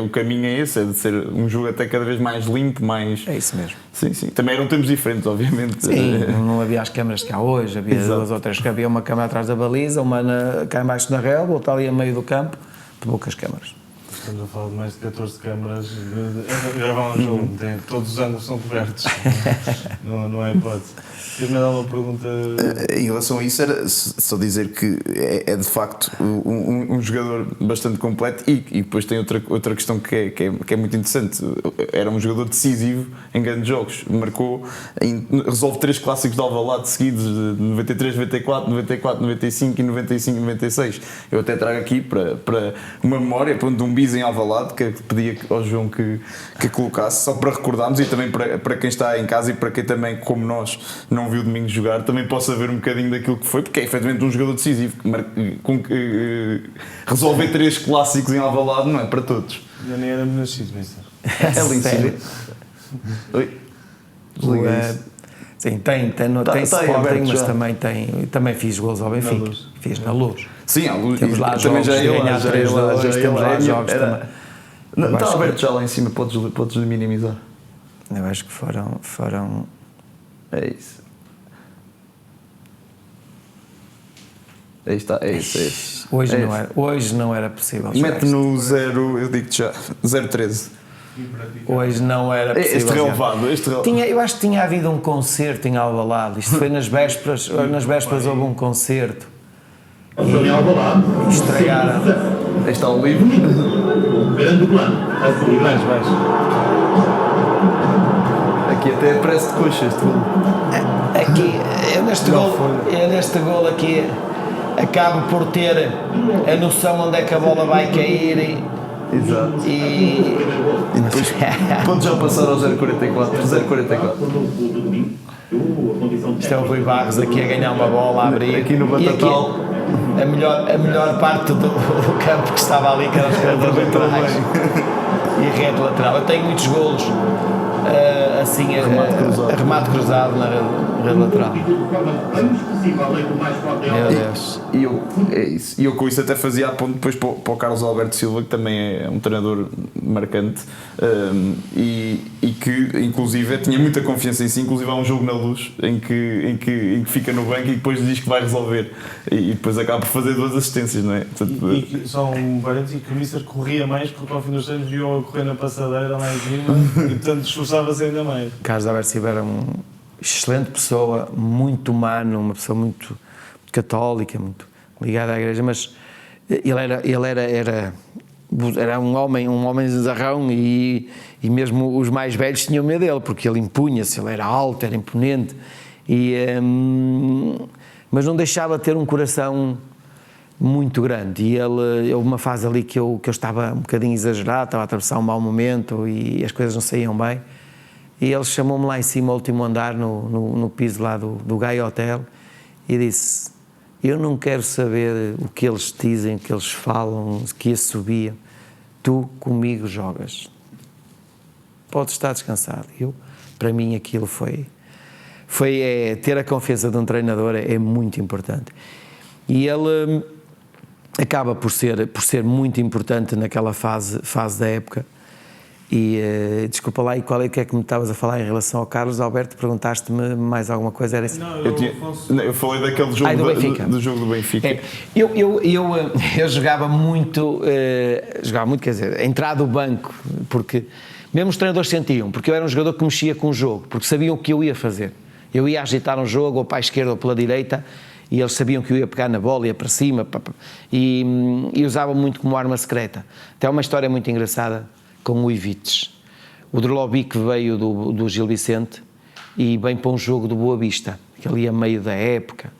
o caminho é esse, é de ser um jogo até cada vez mais limpo, mais... É isso mesmo. Sim. Também eram tempos diferentes, obviamente. Sim, não havia as câmaras que há hoje, havia Exato. 2 ou 3 que havia uma câmara atrás da baliza, uma cá embaixo na relva, outra ali a meio do campo, poucas câmaras. Estamos a falar de mais de 14 câmaras a gravar um jogo, todos os ângulos são cobertos, não é hipótese. Queres-me dar uma pergunta? Em relação a isso, era só dizer que é de facto um jogador bastante completo e depois tem outra questão que é muito interessante. Era um jogador decisivo em grandes jogos, resolve 3 clássicos de Alvalade seguidos, de 93, 94, 94, 95 e 95 e 96. Eu até trago aqui para uma memória de um bis em Alvalade que pedia ao João que colocasse, só para recordarmos e também para quem está em casa e para quem também, como nós, não viu o Domingos jogar, também possa ver um bocadinho daquilo que foi, porque é efetivamente um jogador decisivo resolver 3 clássicos em Alvalade não é para todos. Eu nem era nascido, mister. É lindo. Sério? Oi? Sim, tem Sporting, aberto mas já. também fiz gols ao Benfica. Fiz na Luz. Sim, à Luz. Temos lá Também jogos já de ganhar 3-2, temos lá jogos também. Não, está aberto já lá em cima, podes minimizar. Eu acho que foram É isso. Aí está, é isso. Hoje não era possível. Mete no 0, eu digo-te já, 013. Hoje não era possível. Este relevado. Eu acho que tinha havido um concerto em Alvalade. Isto foi nas vésperas houve um concerto. E estragaram. Aí está o livro. Grande plano. Vais. Aqui até parece de coxa este gol. Aqui, eu neste gol aqui acabo por ter a noção onde é que a bola vai cair Exato. e depois pode já passar ao 044. isto é o Rui Barros aqui a ganhar uma bola, a abrir. Aqui no E aqui, Batatal. a melhor parte do campo que estava ali, que era os corredores laterais e rede lateral. Eu tenho muitos golos assim, remate cruzado na rede lateral. Meu Deus. E eu com isso até fazia a ponto depois para o Carlos Alberto Silva, que também é um treinador marcante e que inclusive tinha muita confiança em si. Inclusive há um jogo na Luz em que fica no banco e depois diz que vai resolver e depois acaba por fazer 2 assistências, não é? Portanto, E só um parênteses, que o mister corria mais porque ao fim dos treinos viu-o a correr na passadeira lá em cima e portanto esforçava-se ainda mais. Carlos Alberto Silva era uma excelente pessoa, muito humano, uma pessoa muito católica, muito ligada à igreja, mas ele era um homem zarrão e mesmo os mais velhos tinham medo dele, porque ele impunha-se, ele era alto, era imponente, mas não deixava de ter um coração muito grande. E houve uma fase ali que eu estava um bocadinho exagerado, estava a atravessar um mau momento e as coisas não saíam bem. E ele chamou-me lá em cima, ao último andar, no piso lá do Gaia Hotel, e disse: eu não quero saber o que eles dizem, o que eles falam, que assobiam. Tu comigo jogas. Podes estar descansado. Para mim aquilo foi ter a confiança de um treinador é muito importante. E ele acaba por ser muito importante naquela fase da época. E desculpa lá, e o que é que me estavas a falar em relação ao Carlos Alberto? Perguntaste-me mais alguma coisa? Era assim? eu falei daquele jogo do jogo do Benfica. Eu jogava muito, quer dizer, a entrar do banco, porque mesmo os treinadores sentiam, porque eu era um jogador que mexia com o jogo, porque sabiam o que eu ia fazer. Eu ia agitar um jogo, ou para a esquerda ou pela direita, e eles sabiam que eu ia pegar na bola, ia para cima, e usavam muito como arma secreta. Até uma história muito engraçada com o Ivites. O Drlovic veio do Gil Vicente e vem para um jogo do Boa Vista, que ali a meio da época,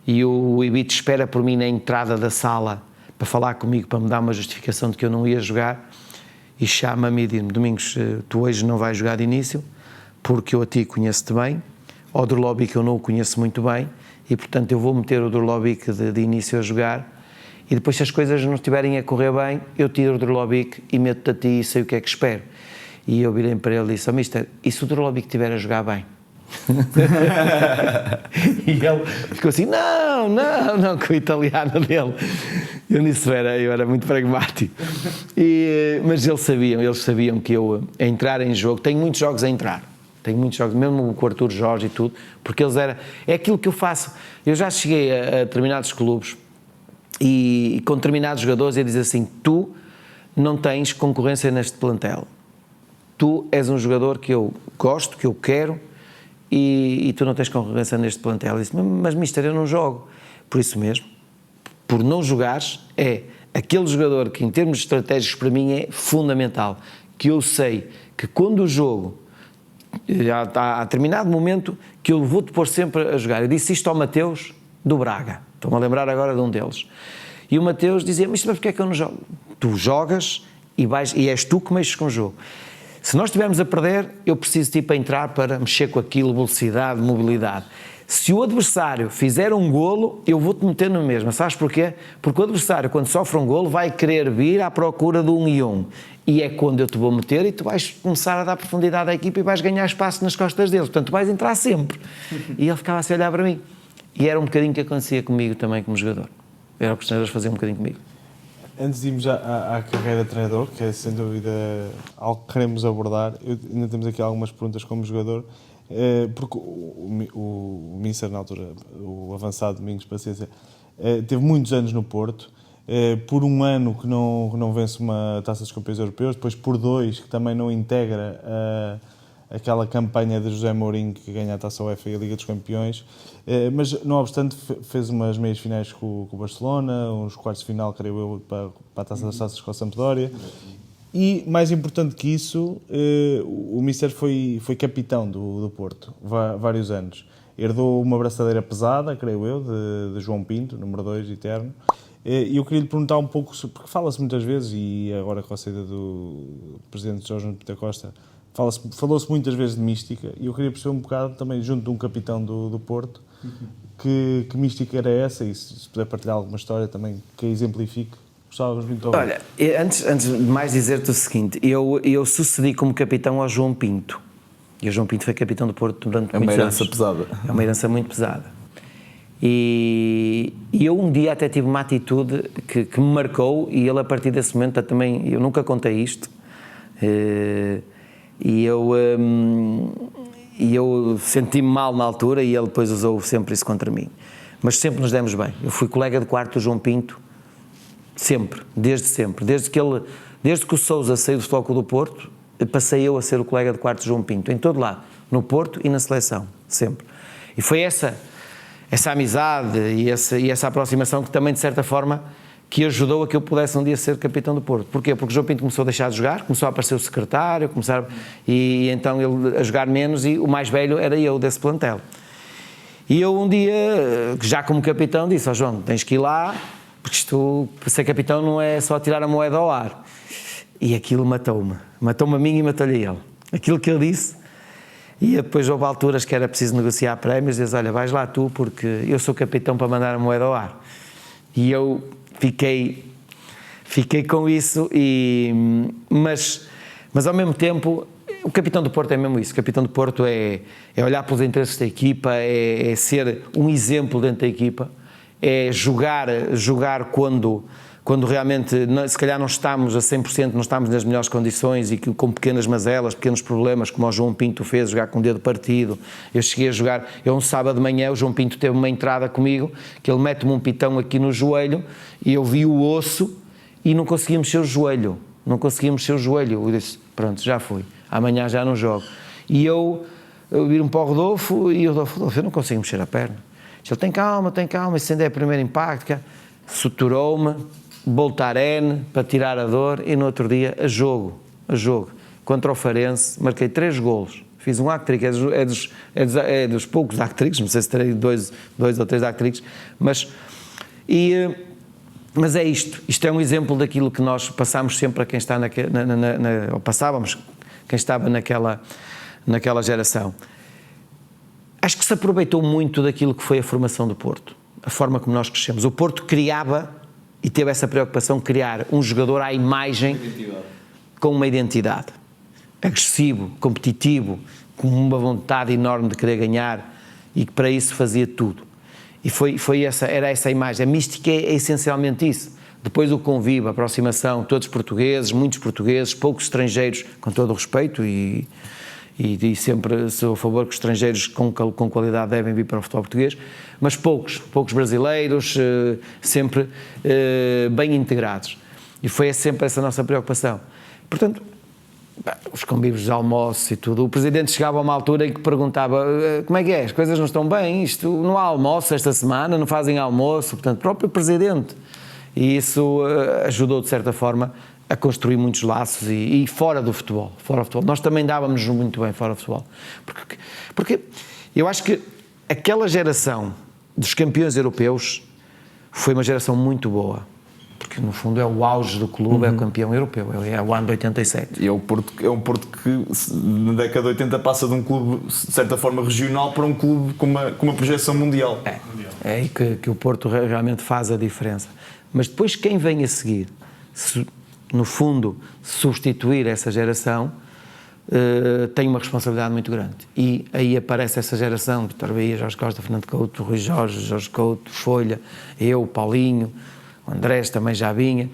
e o Ivites espera por mim na entrada da sala para falar comigo, para me dar uma justificação de que eu não ia jogar, e chama-me e diz-me: Domingos, tu hoje não vais jogar de início, porque eu a ti conheço-te bem, ao Drlovic eu não o conheço muito bem e, portanto, eu vou meter o Drlovic de início a jogar e depois, se as coisas não estiverem a correr bem, eu tiro o Drlovic e meto-te a ti e sei o que é que espero. E eu virei para ele e disse: mister, e se o Drlovic estiver a jogar bem? E ele ficou assim: não, com o italiano dele. Eu nisso eu era muito pragmático. Mas eles sabiam que eu, a entrar em jogo, tenho muitos jogos a entrar. Tenho muitos jogos, mesmo com o Artur Jorge e tudo, porque é aquilo que eu faço. Eu já cheguei a determinados clubes e com determinados jogadores e dizer assim: tu não tens concorrência neste plantel. Tu és um jogador que eu gosto, que eu quero, e tu não tens concorrência neste plantel. Eu disse: mas mister, eu não jogo. Por isso mesmo, por não jogares, é aquele jogador que em termos estratégicos para mim é fundamental, que eu sei que quando o jogo já está a determinado momento que eu vou-te pôr sempre a jogar. Eu disse isto ao Mateus do Braga, estou-me a lembrar agora de um deles, e o Mateus dizia: mas porquê é que eu não jogo? Tu jogas e és tu que mexes com o jogo. Se nós estivermos a perder, eu preciso de ti para entrar para mexer com aquilo, velocidade, mobilidade. Se o adversário fizer um golo, eu vou-te meter no mesmo. Sabes porquê? Porque o adversário, quando sofre um golo, vai querer vir à procura do 1-1. E é quando eu te vou meter e tu vais começar a dar profundidade à equipa e vais ganhar espaço nas costas deles. Portanto, tu vais entrar sempre. E ele ficava assim a olhar para mim. E era um bocadinho que acontecia comigo também como jogador. Era o que os treinadores faziam um bocadinho comigo. Antes de irmos à carreira de treinador, que é sem dúvida algo que queremos abordar, ainda temos aqui algumas perguntas como jogador, porque o Míster, na altura, o avançado Domingos Paciência, teve muitos anos no Porto, por um ano que não vence uma Taça dos Campeões Europeus, depois por 2 que também não integra aquela campanha de José Mourinho que ganha a Taça UEFA e a Liga dos Campeões, mas não obstante fez umas meias finais com o Barcelona, uns quartos de final, creio eu, para a Taça das Taças com a Sampdoria, e mais importante que isso, o Míster foi capitão do Porto vários anos. Herdou uma braçadeira pesada, creio eu, de João Pinto, número 2, eterno. E eu queria lhe perguntar um pouco, porque fala-se muitas vezes, e agora com a saída do presidente Jorge Pinto Costa, falou-se muitas vezes de mística, e eu queria perceber um bocado também, junto de um capitão do Porto, que mística era essa, e se puder partilhar alguma história também que a exemplifique, gostávamos muito de ouvir. Olha, antes de mais dizer-te o seguinte, eu sucedi como capitão ao João Pinto, e o João Pinto foi capitão do Porto durante muitos anos. É uma herança pesada. É uma herança muito pesada. E eu um dia até tive uma atitude que me marcou, e ele a partir desse momento também, eu nunca contei isto, e eu senti-me mal na altura, e ele depois usou sempre isso contra mim. Mas sempre nos demos bem. Eu fui colega de quarto do João Pinto, sempre, desde sempre. Desde que o Sousa saiu do Futebol Clube do Porto, passei eu a ser o colega de quarto do João Pinto, em todo lado, no Porto e na seleção, sempre. E foi essa amizade e essa aproximação que também, de certa forma, que ajudou a que eu pudesse um dia ser capitão do Porto. Porquê? Porque o João Pinto começou a deixar de jogar, começou a aparecer o secretário, e então ele a jogar menos, e o mais velho era eu desse plantel. E eu um dia, já como capitão, disse: João, tens que ir lá, porque isto, ser capitão não é só tirar a moeda ao ar. E aquilo matou-me a mim e matou-lhe a ele. Aquilo que ele disse. E depois houve alturas que era preciso negociar prémios, e diz: olha, vais lá tu, porque eu sou capitão para mandar a moeda ao ar. E eu fiquei com isso, mas ao mesmo tempo, o capitão do Porto é mesmo isso. O capitão do Porto é olhar pelos interesses da equipa, é ser um exemplo dentro da equipa, é jogar quando realmente, se calhar não estamos a 100%, não estamos nas melhores condições, e com pequenas mazelas, pequenos problemas, como o João Pinto fez, jogar com o dedo partido. Eu cheguei a jogar, um sábado de manhã, o João Pinto teve uma entrada comigo, que ele mete-me um pitão aqui no joelho, e eu vi o osso e não conseguia mexer o joelho. Eu disse: pronto, já fui, amanhã já não jogo. E eu viro para o Rodolfo, e o Rodolfo: eu não consigo mexer a perna. Ele: tem calma, isso ainda é o primeiro impacto. Suturou-me, Voltaren para tirar a dor, e no outro dia a jogo, contra o Farense, marquei 3 golos, fiz um hat-trick, é dos poucos hat-tricks, não sei se terei 2 ou 3 hat-tricks, mas é isto é um exemplo daquilo que nós passamos sempre a quem está ou passávamos, quem estava naquela geração. acho que se aproveitou muito daquilo que foi a formação do Porto, a forma como nós crescemos. O Porto criava e teve essa preocupação de criar um jogador à imagem com uma identidade, agressivo, competitivo, com uma vontade enorme de querer ganhar e que para isso fazia tudo. E era essa a imagem. A mística é essencialmente isso. Depois o convívio, a aproximação, todos portugueses, muitos portugueses, poucos estrangeiros, com todo o respeito e sempre sou a favor que os estrangeiros com qualidade devem vir para o futebol português, mas poucos brasileiros, sempre bem integrados. E foi sempre essa nossa preocupação. Portanto, os convívios de almoço e tudo, o Presidente chegava a uma altura em que perguntava como é que é, as coisas não estão bem, isto não há almoço esta semana, não fazem almoço, portanto, o próprio Presidente. E isso ajudou, de certa forma, a construir muitos laços e fora do futebol, Nós também dávamos muito bem fora do futebol. Porque eu acho que aquela geração dos campeões europeus foi uma geração muito boa. Porque, no fundo, é o auge do clube, é o campeão europeu, é o ano de 87. E é um Porto que, na década de 80, passa de um clube, de certa forma, regional para um clube com uma projeção mundial. É aí que o Porto realmente faz a diferença. Mas depois, quem vem a seguir, no fundo, substituir essa geração, tem uma responsabilidade muito grande. E aí aparece essa geração, Vítor Bahia, Jorge Costa, Fernando Couto, Rui Jorge Couto, Folha, eu, Paulinho, o Andrés também já vinha,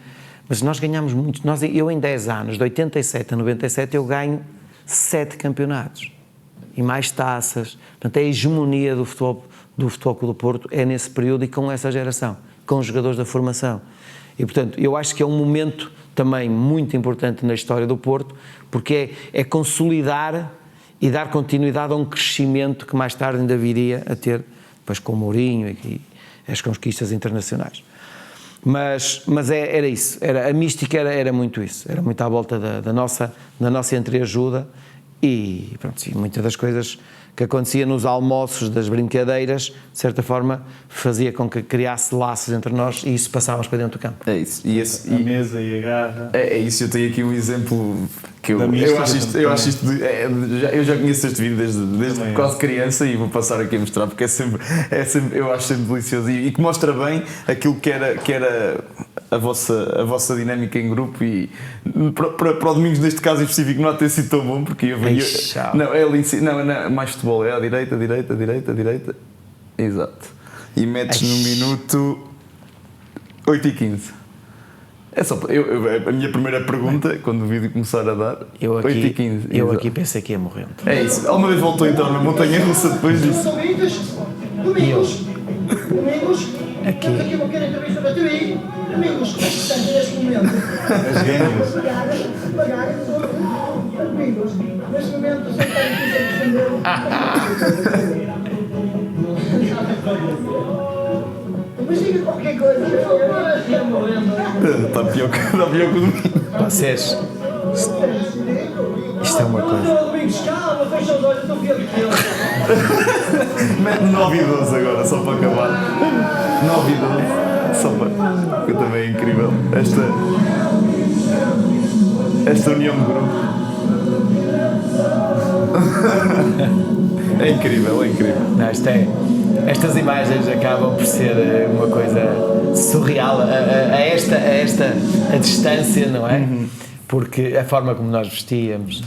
mas nós ganhámos muito. Eu em 10 anos, de 87 a 97, eu ganho 7 campeonatos e mais taças. Portanto, a hegemonia do Futebol Clube do Porto é nesse período e com essa geração, com os jogadores da formação. E, portanto, eu acho que é um momento também muito importante na história do Porto, porque é consolidar e dar continuidade a um crescimento que mais tarde ainda viria a ter, depois com o Mourinho e as conquistas internacionais. Mas era isso, a mística era muito isso, era muito à volta da nossa entreajuda e, pronto, e muitas das coisas que acontecia nos almoços, das brincadeiras, de certa forma, fazia com que criasse laços entre nós e isso passávamos para dentro do campo. É isso. A mesa e a garra. É isso, eu tenho aqui um exemplo que eu acho isto eu já conheço este vídeo desde quase criança e vou passar aqui a mostrar porque eu acho sempre delicioso e que mostra bem aquilo que era a vossa dinâmica em grupo e para o Domingos neste caso em específico não há de ter sido tão bom porque não, mais futebol, é à direita, exato, e metes no minuto 8:15. É só, a minha primeira pergunta, quando o vídeo começar a dar, 8:15. Eu aqui pensei que ia morrendo. É isso. Alguma vez voltou então na montanha-russa depois disso? Domingos, aqui. Temos aqui uma pequena entrevista da TVI. Domingos, como é que estás neste momento? As ganhas. Pagar. Domingos, neste momento, você está difícil de defender. Mas diga qualquer coisa, por favor. Está pior que o Domingos. Vocês, isto é uma coisa. Domingos, calma, fecha os olhos, estou pior do que ele. Mete 9 e 12 agora, só para acabar. 9 e 12. Só para. Que também é incrível. Esta união de grupo. É incrível. Não, estas imagens acabam por ser uma coisa surreal a distância, não é? Porque a forma como nós vestíamos,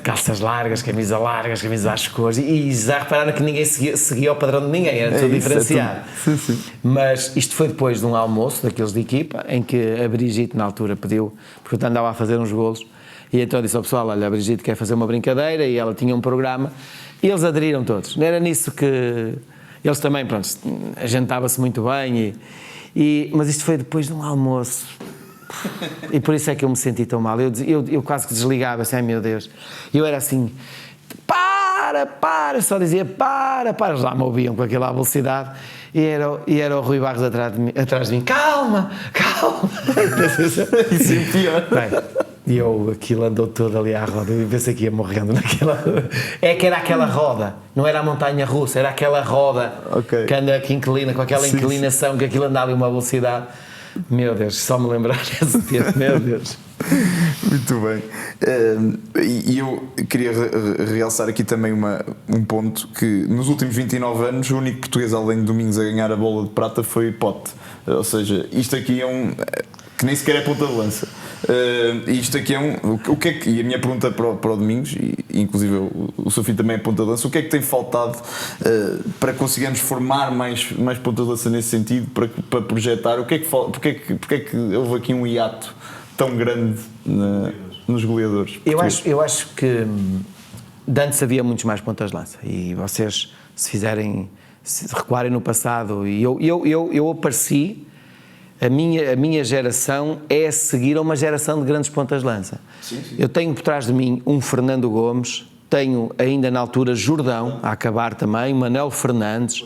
calças largas, camisas às cores, e já repararam que ninguém seguia o padrão de ninguém, era tudo diferenciado. Sim. Mas isto foi depois de um almoço daqueles de equipa, em que a Brigitte na altura pediu, porque eu andava a fazer uns golos, e então disse ao pessoal, olha, a Brigitte quer fazer uma brincadeira, e ela tinha um programa, e eles aderiram todos. Era nisso que eles também, pronto, agentava-se muito bem, mas isto foi depois de um almoço. E por isso é que eu me senti tão mal. Eu quase que desligava assim, ai meu Deus. Eu era assim, para, só dizia para. Eles lá me ouviam com aquela velocidade. E era o Rui Barros atrás de mim, calma. Isso é pior. Bem, e aquilo andou todo ali à roda. Eu pensei que ia morrendo naquela. É que era aquela roda, não era a montanha russa, era aquela roda que anda que inclina, com aquela inclinação, que aquilo anda ali uma velocidade. Meu Deus, só me lembrar desse tempo, meu Deus. Muito bem. E eu queria realçar aqui também um ponto que nos últimos 29 anos o único português além de Domingos a ganhar a bola de prata foi Pote. Ou seja, isto aqui é que nem sequer é ponta de lança. Isto aqui é o que é que, e a minha pergunta para o Domingos, e inclusive o seu filho também é ponta de lança, o que é que tem faltado para conseguirmos formar mais ponta de lança nesse sentido, para projetar? O que é que porque é que houve aqui um hiato tão grande nos goleadores? Eu acho que de antes havia muitos mais pontas de lança, e vocês se recuarem no passado, e eu apareci. A minha geração é a seguir a uma geração de grandes pontas de lança. Sim. Eu tenho por trás de mim um Fernando Gomes, tenho ainda na altura Jordão, a acabar também, Manuel Fernandes,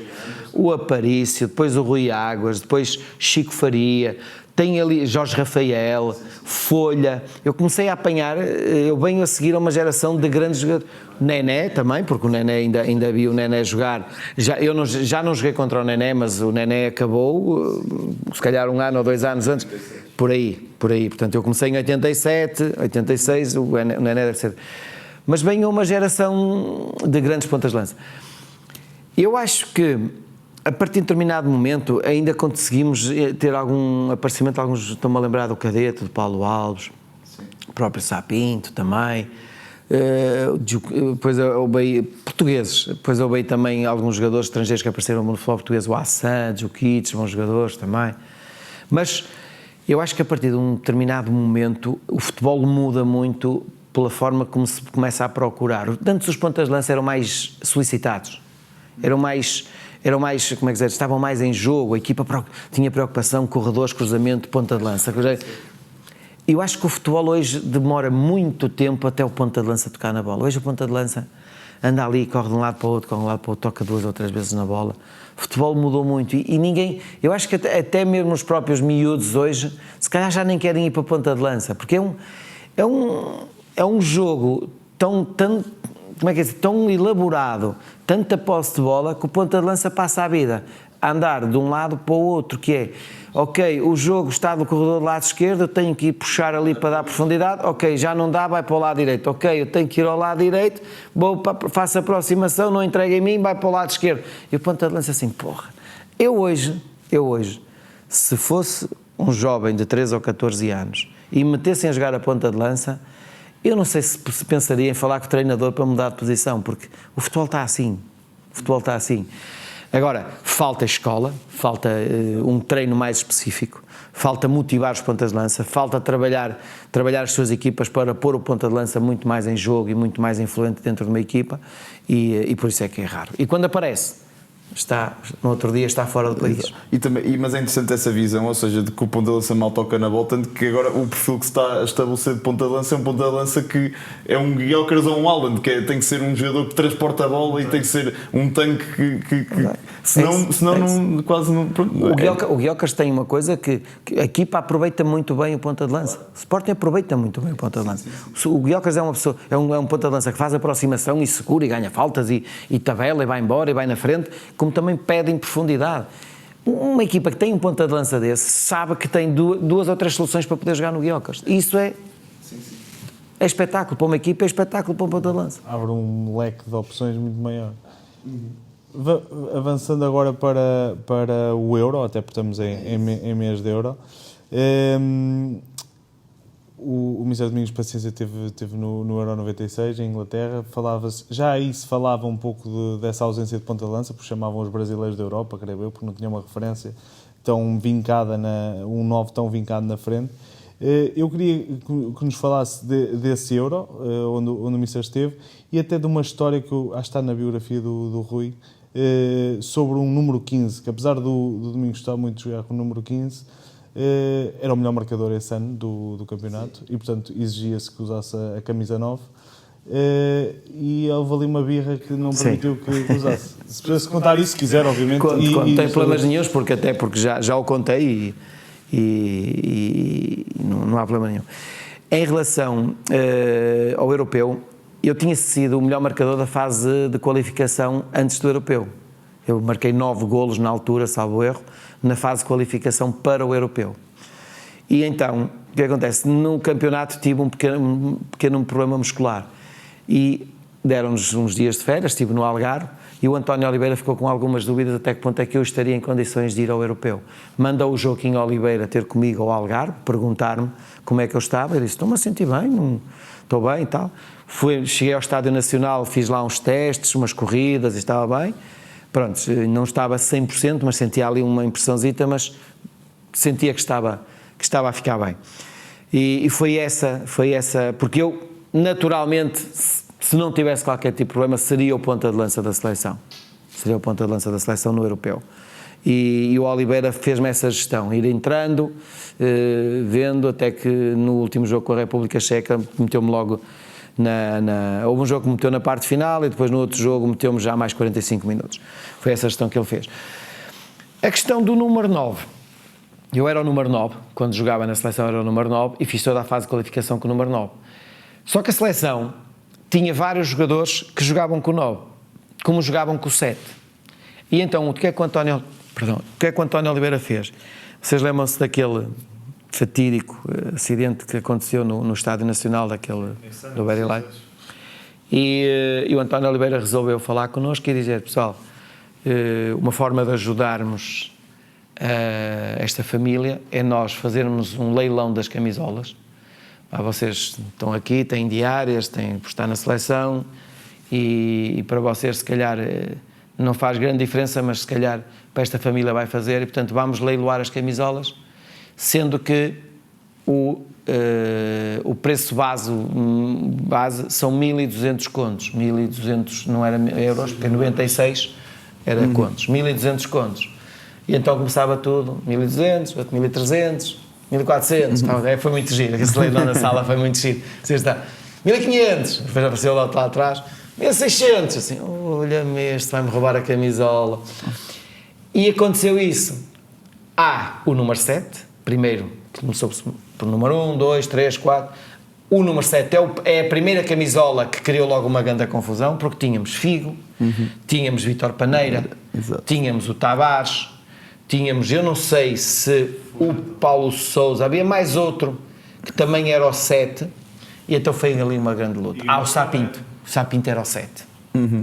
o Aparício, depois o Rui Águas, depois Chico Faria, tenho ali Jorge Rafael, Folha. Eu comecei a apanhar, eu venho a seguir a uma geração de grandes jogadores. Nené também, porque o Nené ainda vi o Nené jogar. Já não joguei contra o Nené, mas o Nené acabou, se calhar 1 ano ou 2 anos antes, por aí. Portanto, eu comecei em 87, 86, o Nené deve ser. Mas venho a uma geração de grandes pontas de lança. Eu acho que a partir de determinado momento ainda conseguimos ter algum aparecimento, alguns, estou-me a lembrar do Cadete, do Paulo Alves, o próprio Sapinto também, depois houve portugueses, depois houve também alguns jogadores estrangeiros que apareceram no futebol português, o Assange, o Kitts, bons jogadores também, mas eu acho que a partir de um determinado momento o futebol muda muito pela forma como se começa a procurar. Antes os pontas de lança eram mais solicitados, eram mais, como é que dizer, estavam mais em jogo, a equipa tinha preocupação, corredores, cruzamento, ponta de lança. Eu acho que o futebol hoje demora muito tempo até o ponta de lança tocar na bola. Hoje o ponta de lança anda ali, corre de um lado para o outro, toca 2 ou 3 vezes na bola. O futebol mudou muito e ninguém, eu acho que até mesmo os próprios miúdos hoje, se calhar já nem querem ir para a ponta de lança, porque é um jogo tão como é que é, tão elaborado, tanta posse de bola, que o ponta de lança passa a vida a andar de um lado para o outro, que é, ok, o jogo está do corredor do lado esquerdo, eu tenho que ir puxar ali para dar profundidade, ok, já não dá, vai para o lado direito, ok, eu tenho que ir ao lado direito, faço a aproximação, não entrega em mim, vai para o lado esquerdo. E o ponta de lança assim, porra, eu hoje, se fosse um jovem de 13 ou 14 anos e me metessem a jogar a ponta de lança, eu não sei se pensaria em falar com o treinador para mudar de posição, porque o futebol está assim. Agora, falta escola, falta um treino mais específico, falta motivar os pontas de lança, falta trabalhar as suas equipas para pôr o ponta de lança muito mais em jogo e muito mais influente dentro de uma equipa, e por isso é que é raro. E quando aparece, no outro dia está fora do país. Mas é interessante essa visão, ou seja, de que o ponta de lança mal toca na bola, tanto que agora o perfil que se está a estabelecer de ponta de lança é um ponta de lança que é um Gyökeres ou um Haaland, que tem que ser um jogador que transporta a bola e tem que ser um tanque que senão quase não... O Gyökeres tem uma coisa que a equipa aproveita muito bem o ponta de lança. O Sporting aproveita muito bem o ponta de lança. O Gyökeres é uma pessoa, é um ponta de lança que faz aproximação e segura e ganha faltas e tabela e vai embora e vai na frente, como também pede em profundidade. Uma equipa que tem um ponta de lança desse sabe que tem 2 ou 3 soluções para poder jogar no Gyökeres. Isso é espetáculo para uma equipa, é espetáculo para um ponta de lança. Abre um leque de opções muito maior. Avançando agora para o Euro, até porque estamos em mês de Euro, o Ministério Domingos Paciência teve no Euro 96 em Inglaterra. Já aí se falava um pouco dessa ausência de ponta de lança, porque chamavam os brasileiros da Europa, creio eu, porque não tinha uma referência tão vincada, um 9 tão vincado na frente. Eu queria que nos falasse desse Euro, onde o Ministério esteve, e até de uma história que acho que está na biografia do Rui, sobre um número 15, que apesar do Domingos estar muito a jogar com o número 15, era o melhor marcador esse ano do campeonato. Sim. E portanto exigia-se que usasse a camisa 9, e houve ali uma birra que não permitiu que usasse. Se pudesse contar isso, se quiser, obviamente. Não tem problemas nenhums, porque já o contei e não há problema nenhum. Em relação ao europeu, eu tinha sido o melhor marcador da fase de qualificação antes do europeu. Eu marquei 9 golos na altura, salvo erro, na fase de qualificação para o europeu. E então, o que acontece? No campeonato tive um pequeno problema muscular e deram-nos uns dias de férias, estive no Algarve e o António Oliveira ficou com algumas dúvidas até que ponto é que eu estaria em condições de ir ao Europeu. Mandou o Joaquim Oliveira ter comigo ao Algarve, perguntar-me como é que eu estava, eu disse, estou-me a sentir bem, não, estou bem e tal. Cheguei ao Estádio Nacional, fiz lá uns testes, umas corridas e estava bem. Pronto, não estava 100%, mas sentia ali uma impressãozita, mas sentia que estava a ficar bem. E foi essa, porque eu, naturalmente, se não tivesse qualquer tipo de problema, seria o ponta de lança da seleção. Seria o ponta de lança da seleção no Europeu. E o Oliveira fez-me essa gestão, ir entrando, vendo, até que no último jogo com a República Checa, meteu-me logo houve um jogo que me meteu na parte final e depois no outro jogo meteu-me já mais 45 minutos. Foi essa gestão que ele fez. A questão do número 9. Eu era o número 9, quando jogava na seleção era o número 9 e fiz toda a fase de qualificação com o número 9. Só que a seleção tinha vários jogadores que jogavam com o 9, como jogavam com o 7. E então, o que é que o António Oliveira fez? Vocês lembram-se daquele fatídico acidente que aconteceu no Estádio Nacional, do Very Light? E o António Oliveira resolveu falar connosco e dizer, pessoal, uma forma de ajudarmos esta família é nós fazermos um leilão das camisolas. Vocês estão aqui, têm diárias, têm por estar na seleção e para vocês se calhar não faz grande diferença, mas se calhar para esta família vai fazer e portanto vamos leiloar as camisolas, sendo que o preço base são 1.200 contos, 1.200 não era euros, porque 96 era contos, 1.200 contos. E então começava tudo, 1.200, outro 1.300, 1.400, foi muito giro, esse leilão na sala foi muito giro. Você está, 1.500, depois apareceu lá atrás, 1.600, assim, olha-me este, vai-me roubar a camisola. E aconteceu isso. O número 7, primeiro, que começou por número 1, 2, 3, 4, o número 7 é a primeira camisola que criou logo uma grande confusão, porque tínhamos Figo, tínhamos Vítor Paneira, tínhamos o Tavares, tínhamos, eu não sei se o Paulo Sousa, havia mais outro que também era o 7, e então foi ali uma grande luta. O Sapinto era o 7.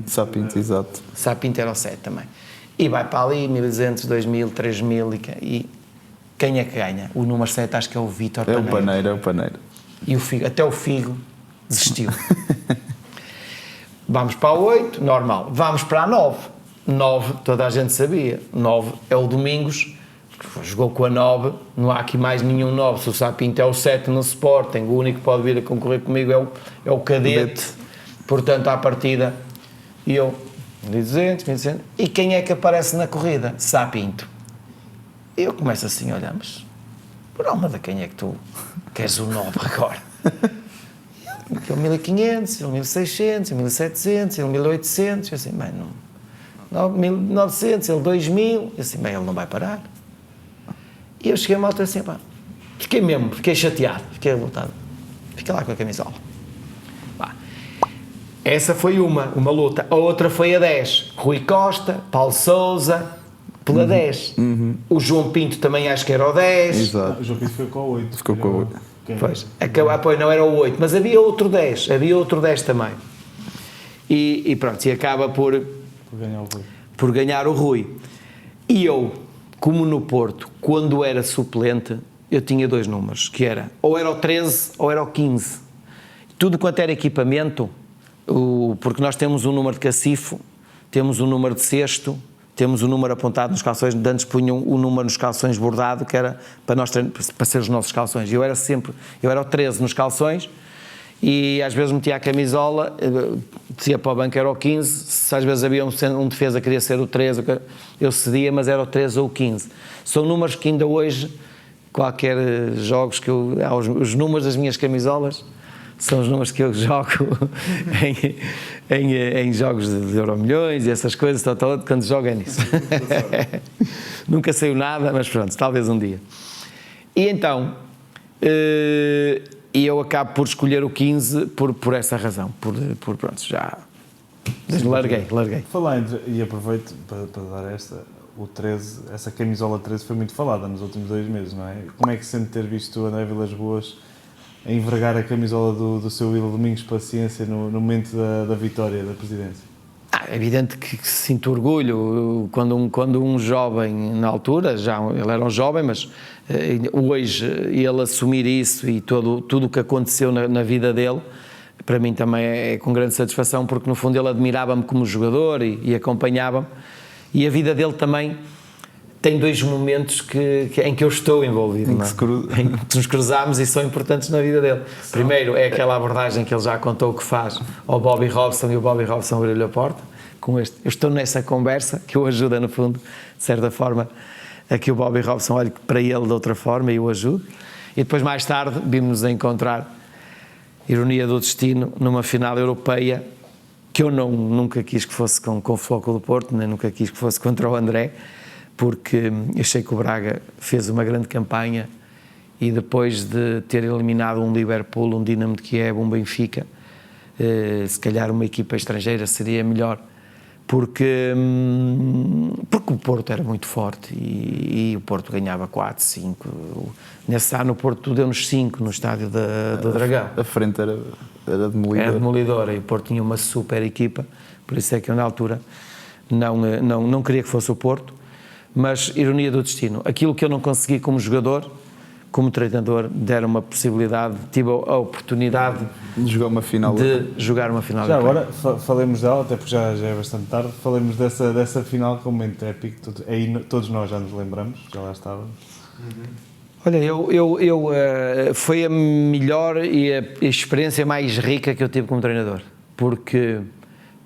Sapinto, exato. Sapinto era o 7 também. E vai para ali, 1.200, 2.000, 3.000, e quem é que ganha? O número 7 acho que é o Vítor Paneira. É o Paneira. E o Figo, até o Figo desistiu. Vamos para a 8, normal. Vamos para a 9. 9, toda a gente sabia. 9 é o Domingos, jogou com a 9, não há aqui mais nenhum 9. Se o Sapinto é o 7 no Sporting, o único que pode vir a concorrer comigo é o Cadete. Portanto, à partida, e eu, 1.200, 1.200. E quem é que aparece na corrida? Sapinto. E eu começo assim, olhamos, por alma de quem é que tu queres o 9 agora? Ele 1.500, ele 1.600, ele 1.700, ele 1.800, eu assim, bem, não, 1.900, ele 2.000, eu assim, bem, ele não vai parar. E eu cheguei a uma altura assim, pá, fiquei chateado, fiquei revoltado, fiquei lá com a camisola. Pá. Essa foi uma luta, a outra foi a 10, Rui Costa, Paulo Sousa, pela 10. O João Pinto também acho que era o 10. Exato. O João Pinto ficou com o 8. Ficou com o 8. Pois, pois não era o 8, mas havia outro 10 também. E pronto, e acaba por ganhar o Rui. E eu, como no Porto, quando era suplente, eu tinha dois números, que era ou era o 13 ou era o 15. Tudo quanto era equipamento, porque nós temos um número de cacifo, temos um número de cesto, temos o número apontado nos calções, antes punham o número nos calções bordado, que era para ser os nossos calções. Eu era o 13 nos calções e às vezes metia a camisola, dizia para o banco era o 15, se às vezes havia um defesa que queria ser o 13, eu cedia, mas era o 13 ou o 15. São números que ainda hoje, qualquer jogos que os números das minhas camisolas, são os números que eu jogo em jogos de Euromilhões e essas coisas, quando jogo é nisso. Nunca saiu nada, mas pronto, talvez um dia. E então, eu acabo por escolher o 15 por essa razão, pronto, já larguei. Falar e aproveito para dar esta, o 13, essa camisola 13 foi muito falada nos últimos 2 meses, não é? Como é que se sente ter visto o André Vilas-Boas a envergar a camisola do seu ídolo Domingos Paciência no momento da vitória da presidência? É evidente que sinto orgulho quando um jovem, na altura, ele era um jovem, mas hoje ele assumir isso e tudo o que aconteceu na vida dele, para mim também é com grande satisfação, porque no fundo ele admirava-me como jogador e acompanhava-me, e a vida dele também tem 2 momentos em que eu estou envolvido, em que nos cruzámos e são importantes na vida dele. Primeiro é aquela abordagem que ele já contou que faz ao Bobby Robson, e o Bobby Robson abriu-lhe a porta. Eu estou nessa conversa que o ajuda, no fundo, de certa forma, a que o Bobby Robson olhe para ele de outra forma e o ajude. E depois, mais tarde, vimos-nos a encontrar, ironia do destino, numa final europeia que eu nunca quis que fosse com o Flóculo do Porto, nem nunca quis que fosse contra o André, porque achei que o Braga fez uma grande campanha e depois de ter eliminado um Liverpool, um Dinamo de Kiev, um Benfica, se calhar uma equipa estrangeira seria melhor, porque o Porto era muito forte e o Porto ganhava 4, 5. Nesse ano o Porto deu-nos 5 no estádio do Dragão. A frente era demolidora. Era demolidora e o Porto tinha uma super equipa, por isso é que eu na altura não queria que fosse o Porto, mas ironia do destino, aquilo que eu não consegui como jogador, como treinador, deram uma possibilidade, tive a oportunidade de jogar uma final. Já agora, falemos dela, até porque já é bastante tarde, falemos dessa final como momento épico, todos nós já nos lembramos, já lá estávamos. Olha, foi a melhor e a experiência mais rica que eu tive como treinador, porque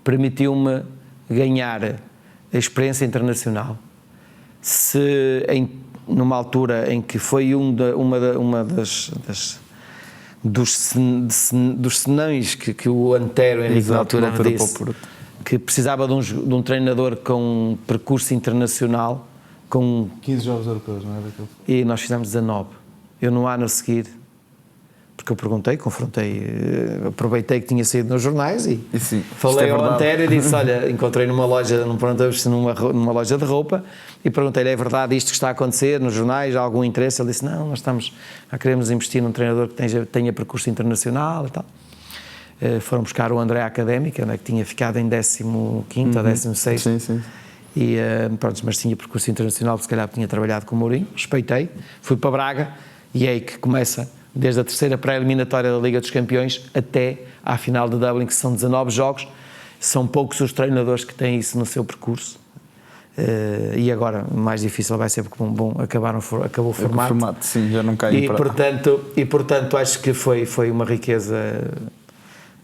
permitiu-me ganhar a experiência internacional. Numa altura em que foi dos senões que o Antero Henrique na altura me disse, que precisava de um treinador com percurso internacional, com 15 jogos europeus, não é? E nós fizemos 19. Eu no ano a seguir, porque eu perguntei, confrontei, aproveitei que tinha saído nos jornais e sim, falei ao Antero e disse, olha, encontrei numa loja de roupa e perguntei-lhe, é verdade isto que está a acontecer nos jornais, há algum interesse? Ele disse, não, nós queremos investir num treinador que tenha percurso internacional e tal. Foram buscar o André Académica, né, que tinha ficado em 15º ou 16º. Sim. E, pronto, mas tinha percurso internacional, porque se calhar tinha trabalhado com o Mourinho, respeitei, fui para Braga e é aí que começa, desde a terceira pré-eliminatória da Liga dos Campeões até à final de Dublin, que são 19 jogos, são poucos os treinadores que têm isso no seu percurso. E agora mais difícil vai ser porque acabou o formato. Sim, já não cai em portanto acho que foi uma riqueza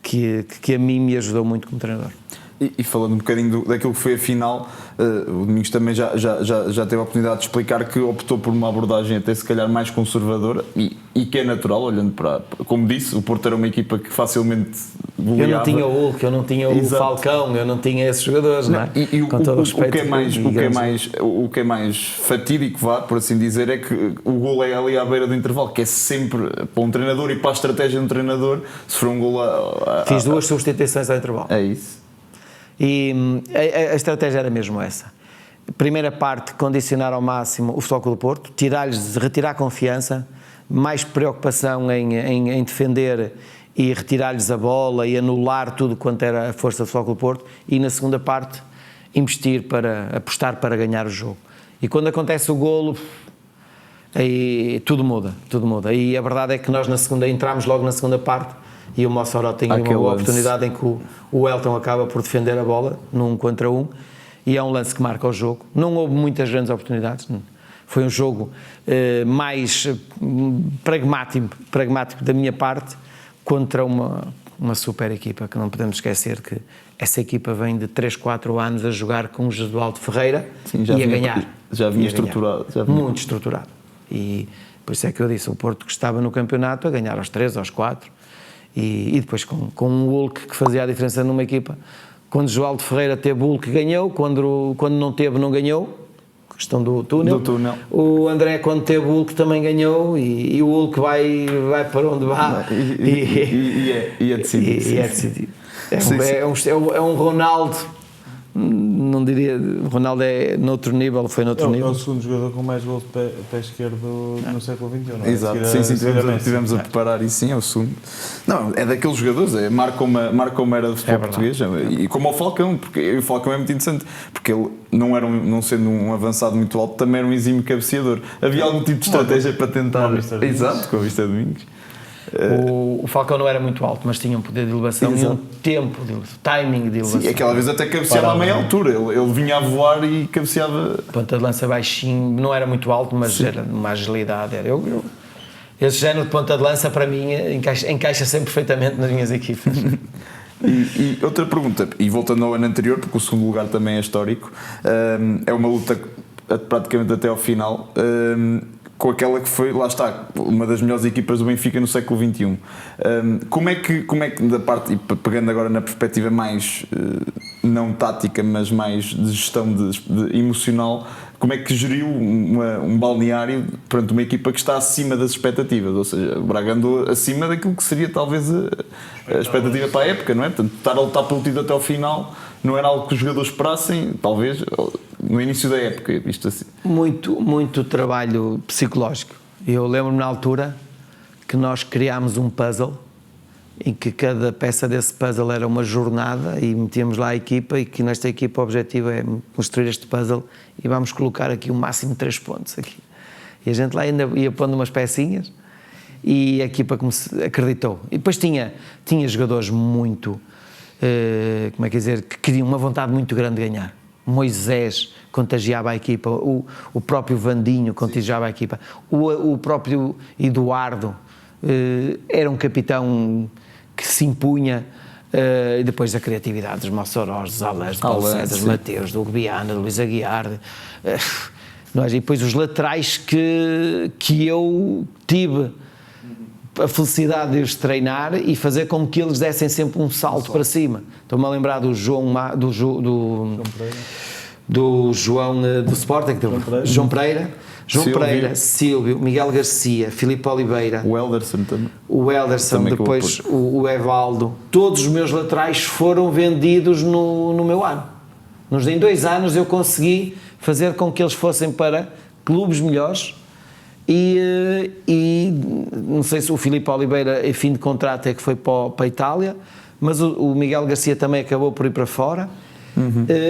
que a mim me ajudou muito como treinador. E falando um bocadinho daquilo que foi a final, o Domingos também já teve a oportunidade de explicar que optou por uma abordagem até se calhar mais conservadora e que é natural, olhando para, como disse, o Porto era uma equipa que facilmente goleava. Eu não tinha o Hulk, eu não tinha o Falcão, eu não tinha esses jogadores, não é? Com todo o respeito. O que é mais fatídico, por assim dizer, é que o golo é ali à beira do intervalo, que é sempre para um treinador e para a estratégia de um treinador, se for um golo... Fiz 2 substituições ao intervalo. É isso. E a estratégia era mesmo essa. Primeira parte, condicionar ao máximo o Futebol Clube do Porto, retirar confiança, mais preocupação em defender e retirar-lhes a bola e anular tudo quanto era a força do Futebol Clube do Porto, e na segunda parte apostar para ganhar o jogo. E quando acontece o golo, aí tudo muda. E a verdade é que nós entramos logo na segunda parte e o Mossoró tem uma boa oportunidade em que o Elton acaba por defender a bola num 1 contra 1 e é um lance que marca o jogo. Não houve muitas grandes oportunidades, foi um jogo mais pragmático da minha parte contra uma super equipa, que não podemos esquecer que essa equipa vem de 3, 4 anos a jogar com o Jesualdo Ferreira. Sim, e a ganhar. Já vinha estruturado. Muito estruturado. E por isso é que eu disse, o Porto que estava no campeonato a ganhar aos 3, aos 4, e depois com um Hulk que fazia a diferença numa equipa. Quando João Ferreira teve Hulk, ganhou, quando não teve, não ganhou, questão do túnel. O André, quando teve Hulk, também ganhou, e o Hulk vai para onde vai. E é decidido. É decidido. É um Ronaldo não diria, o Ronaldo é noutro nível, foi noutro É nível. o segundo jogador com mais gols de pé esquerdo no século XXI, não é? Exato, Seguir sim, seguir Messi. tivemos a preparar isso, sim, é o segundo. Não, é daqueles jogadores, marca uma era do futebol português, e como o Falcão, porque o Falcão é muito interessante, porque ele não sendo um avançado muito alto, também era um exímio cabeceador. Havia algum tipo de estratégia para tentar. Exato, com o Mr. Domingos. O Falcão não era muito alto, mas tinha um poder de elevação e um tempo de elevação, timing de elevação. Sim, aquela vez até cabeceava à meia altura, ele vinha a voar e cabeceava. Ponta de lança baixinho, não era muito alto, mas era uma agilidade. Esse género de ponta de lança, para mim, encaixa sempre perfeitamente nas minhas equipas. E outra pergunta, e voltando ao ano anterior, porque o segundo lugar também é histórico, é uma luta praticamente até ao final, com aquela que foi, lá está, uma das melhores equipas do Benfica no século XXI. Como é que da parte, e pegando agora na perspectiva mais não tática, mas mais de gestão de emocional, como é que geriu um balneário perante uma equipa que está acima das expectativas? Ou seja, o Braga andou acima daquilo que seria talvez a expectativa para a época, não é? Portanto, estar a lutar pelo título até ao final não era algo que os jogadores esperassem, talvez, no início da época, isto assim. Muito trabalho psicológico. Eu lembro-me na altura que nós criámos um puzzle em que cada peça desse puzzle era uma jornada e metíamos lá a equipa, e que nesta equipa o objetivo é construir este puzzle e vamos colocar aqui o máximo de 3 pontos aqui. E a gente lá ainda ia pondo umas pecinhas e a equipa acreditou. E depois tinha jogadores muito, como é que dizer, que queriam uma vontade muito grande de ganhar. Moisés contagiava a equipa, o próprio Vandinho contagiava a equipa, o próprio Eduardo era um capitão que se impunha, e depois a criatividade dos Mossorós, dos Alés, do Paulo César, dos Mateus, do Guiana, do Luís Aguiar, e depois os laterais que eu tive a felicidade de os treinar e fazer com que eles dessem sempre um salto para cima. Estou-me a lembrar do João do Sporting, João Pereira, Silvio, Miguel Garcia, Filipe Oliveira, O Elderson também depois o Evaldo. Todos os meus laterais foram vendidos no meu ano. Em 2 anos eu consegui fazer com que eles fossem para clubes melhores e não sei se o Filipe Oliveira, em fim de contrato, é que foi para a Itália, mas o Miguel Garcia também acabou por ir para fora.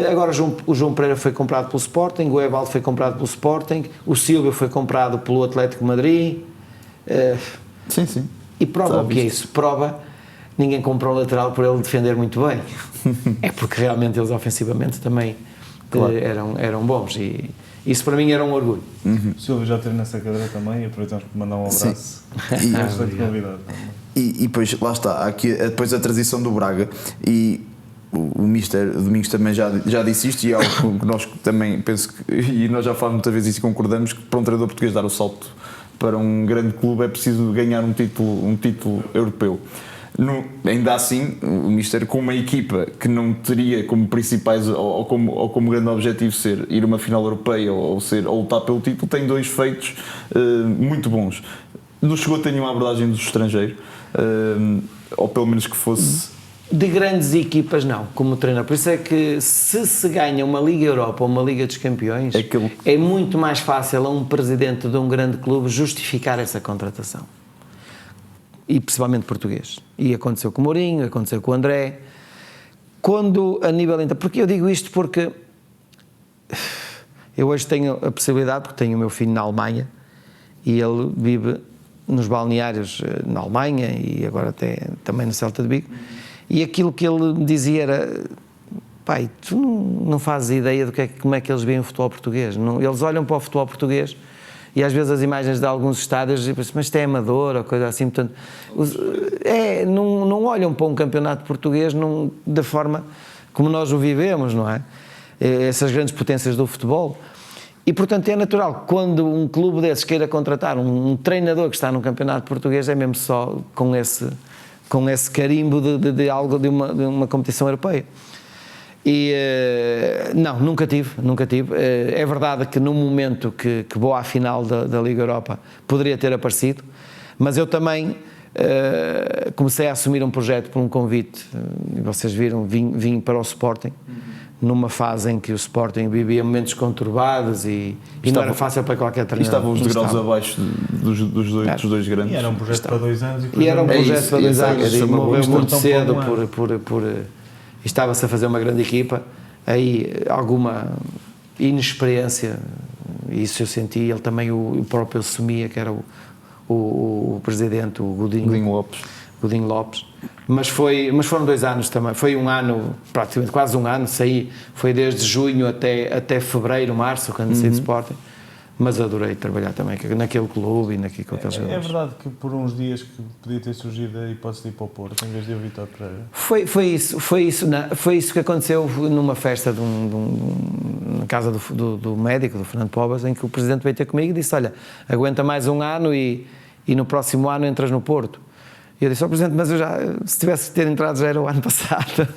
Agora o João Pereira foi comprado pelo Sporting, o Evaldo foi comprado pelo Sporting, o Silvio foi comprado pelo Atlético de Madrid. Sim. E prova o que é isso? Prova, ninguém comprou um lateral por ele defender muito bem. É porque realmente eles ofensivamente também eram bons, e isso para mim era um orgulho. O Silvio já teve nessa cadeira também, e aproveitamos para mandar um abraço. Excelente convidado. E depois, lá está, há aqui depois a transição do Braga, e o Mister Domingos também já disse isto, e é algo que nós também penso que, e nós já falamos muitas vezes isso e concordamos, que para um treinador português dar o salto para um grande clube é preciso ganhar um título europeu. Ainda assim, o Mister, com uma equipa que não teria como principais ou como grande objetivo ser ir a uma final europeia ou lutar pelo título, tem 2 feitos muito bons. Não chegou a ter nenhuma abordagem do estrangeiro, ou pelo menos que fosse... De grandes equipas não, como treinador. Por isso é que se ganha uma Liga Europa ou uma Liga dos Campeões, é muito mais fácil a um presidente de um grande clube justificar essa contratação. E principalmente português. E aconteceu com o Mourinho, aconteceu com o André. Quando a nível... Porque eu digo isto porque eu hoje tenho a possibilidade, porque tenho o meu filho na Alemanha e ele vive nos balneários na Alemanha e agora até também no Celta de Vigo. E aquilo que ele me dizia era: pai, tu não fazes ideia como é que eles veem o futebol português. Eles olham para o futebol português e às vezes as imagens de alguns estádios, mas isto é amador ou coisa assim, portanto, não olham para um campeonato português da forma como nós o vivemos, não é? Essas grandes potências do futebol. E, portanto, é natural que quando um clube desses queira contratar um treinador que está no campeonato português, é mesmo só com esse carimbo de algo, de uma competição europeia. E não, nunca tive. É verdade que no momento que vou à final da Liga Europa poderia ter aparecido, mas eu também comecei a assumir um projeto por um convite, e vocês viram, vim para o Sporting, numa fase em que o Sporting vivia momentos conturbados e não era fácil para qualquer E treinador. estavam os degraus abaixo dos dois grandes. E era um projeto para 2 anos. E era um projeto para 2 anos, e morreu isto muito tão cedo pouco, e estava-se a fazer uma grande equipa, aí alguma inexperiência, isso eu senti, ele também, o próprio assumia, que era o presidente, o Godinho Lopes, mas foram 2 anos também, foi um ano, praticamente quase um ano, foi desde junho até fevereiro, março, quando saí de Sporting. Mas adorei trabalhar também naquele clube e com aqueles jogadores. É verdade que por uns dias que podia ter surgido a hipótese de ir para o Porto, em vez de ir ao Vítor Pereira? Foi isso que aconteceu numa festa na casa do médico, do Fernando Pobas, em que o presidente veio ter comigo e disse: olha, aguenta mais um ano e no próximo ano entras no Porto. E eu disse ao presidente: mas se tivesse que ter entrado já era o ano passado.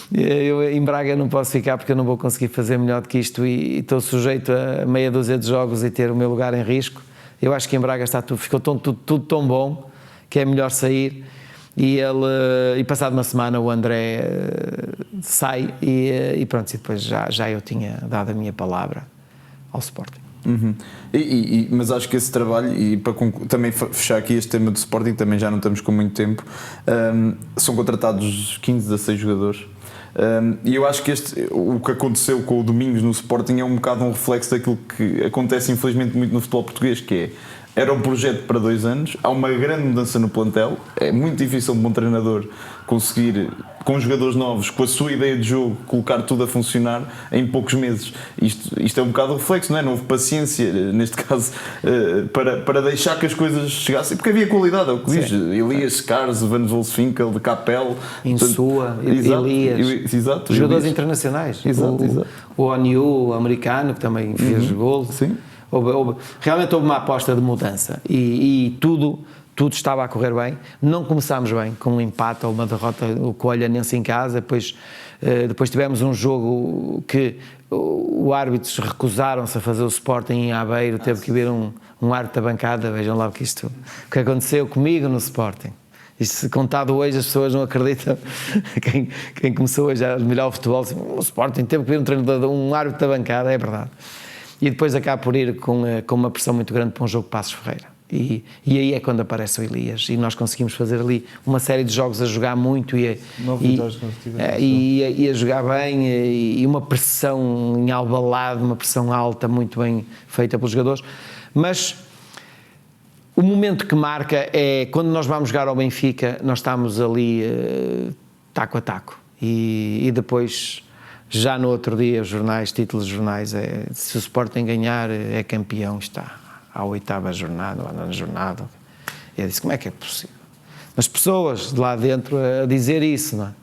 Eu em Braga não posso ficar porque eu não vou conseguir fazer melhor do que isto e estou sujeito a meia dúzia de jogos e ter o meu lugar em risco. Eu acho que em Braga ficou tudo tão bom que é melhor sair. E passado uma semana o André sai e pronto, e depois já eu tinha dado a minha palavra ao Sporting. Mas acho que esse trabalho, e para também fechar aqui este tema do Sporting, também já não estamos com muito tempo, são contratados 15, 16 jogadores. E eu acho que o que aconteceu com o Domingos no Sporting é um bocado um reflexo daquilo que acontece infelizmente muito no futebol português, que era um projeto para 2 anos, há uma grande mudança no plantel, é muito difícil um bom treinador conseguir, com jogadores novos, com a sua ideia de jogo, colocar tudo a funcionar em poucos meses. Isto é um bocado o reflexo, não é? Não houve paciência, neste caso, para deixar que as coisas chegassem, porque havia qualidade, é o que diz. Elias, Scars, Van Volswinkel, de Capel, Insua, Elias, exato, jogadores Elias. Internacionais. Exato. O Oniu, o americano, que também fez gol. Sim. Realmente houve uma aposta de mudança e tudo estava a correr bem. Não começámos bem, com um empate ou uma derrota, com o Olhanense em casa. Depois tivemos um jogo que o árbitros recusaram-se a fazer o Sporting em Aveiro, teve que vir um árbitro da bancada. Vejam lá o que aconteceu comigo no Sporting. Isto, se contado hoje, as pessoas não acreditam. Quem começou hoje a admirar o futebol, o Sporting teve que vir um árbitro da bancada, é verdade. E depois acaba por ir com uma pressão muito grande para um jogo de Passos Ferreira. E aí é quando aparece o Elias e nós conseguimos fazer ali uma série de jogos a jogar muito e a jogar bem e uma pressão em Alvalade, uma pressão alta muito bem feita pelos jogadores. Mas o momento que marca é quando nós vamos jogar ao Benfica, nós estamos ali taco a taco e depois... Já no outro dia, títulos de jornais, se o Sporting ganhar é campeão, está à 8ª jornada, ou à 9ª jornada. Eu disse: como é que é possível? As pessoas de lá dentro a dizer isso, não é? Eu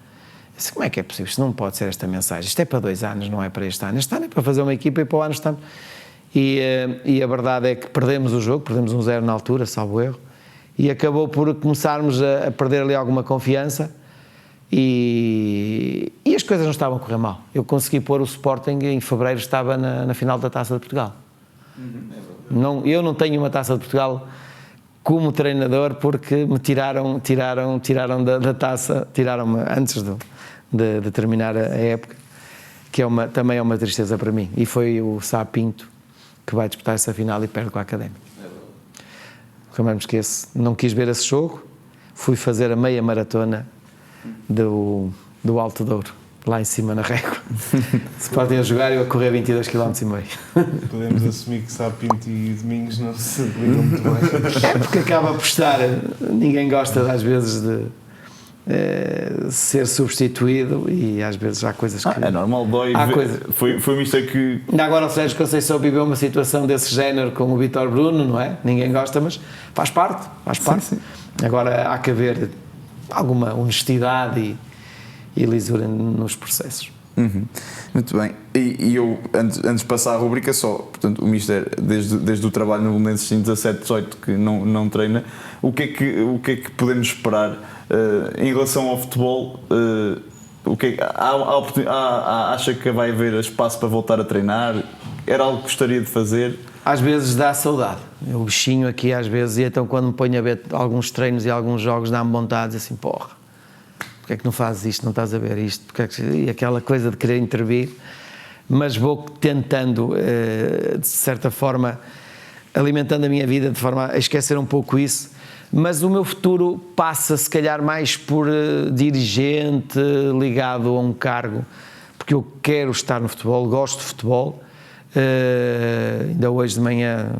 disse: como é que é possível? Isto não pode ser esta mensagem. Isto é para 2 anos, não é para este ano. Este ano é para fazer uma equipa e para o ano estamos. E a verdade é que perdemos o jogo, perdemos 1-0 na altura, salvo erro, e acabou por começarmos a perder ali alguma confiança. E as coisas não estavam a correr mal. Eu consegui pôr o Sporting em fevereiro, estava na final da Taça de Portugal. Eu não tenho uma Taça de Portugal como treinador porque me tiraram da taça, tiraram-me antes de terminar a época, que também é uma tristeza para mim. E foi o Sá Pinto que vai disputar essa final e perde com a Académica. Nunca mais me esqueço. Não quis ver esse jogo, fui fazer a meia maratona do Alto Douro, lá em cima na régua. Se podem a jogar, eu a correr 22,5 km. Podemos assumir que Sá Pinto e Domingos não se ligam muito bem. É porque acaba por estar, ninguém gosta às vezes de ser substituído e às vezes há coisas que... É normal, dói. Foi uma história que... Ainda agora o Sérgio Conceição viveu uma situação desse género com o Vítor Bruno, não é? Ninguém gosta, mas faz parte. Sim. Agora há que haver alguma honestidade e lisura nos processos. Muito bem. E eu, antes de passar a rubrica só, portanto, o Mister, desde o trabalho no Belenenses em 17, 18, que não treina, o que é que podemos esperar em relação ao futebol? Acha que vai haver espaço para voltar a treinar? Era algo que gostaria de fazer? Às vezes dá saudade. O bichinho aqui às vezes, e então quando me ponho a ver alguns treinos e alguns jogos dá-me vontade, assim, porra, porque é que não fazes isto, não estás a ver isto, porque é que... e aquela coisa de querer intervir, mas vou tentando, de certa forma, alimentando a minha vida de forma a esquecer um pouco isso, mas o meu futuro passa se calhar mais por dirigente, ligado a um cargo, porque eu quero estar no futebol, gosto de futebol. Ainda hoje de manhã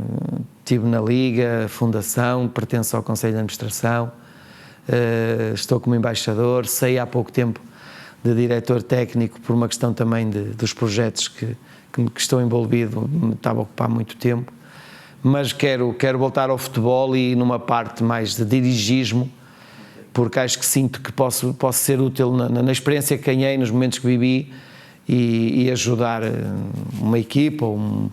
estive na Liga, Fundação, pertenço ao Conselho de Administração, estou como embaixador, saí há pouco tempo de diretor técnico por uma questão também dos projetos que estou envolvido, me estava a ocupar muito tempo, mas quero voltar ao futebol e numa parte mais de dirigismo, porque acho que sinto que posso ser útil na experiência que ganhei, nos momentos que vivi, e ajudar uma equipa ou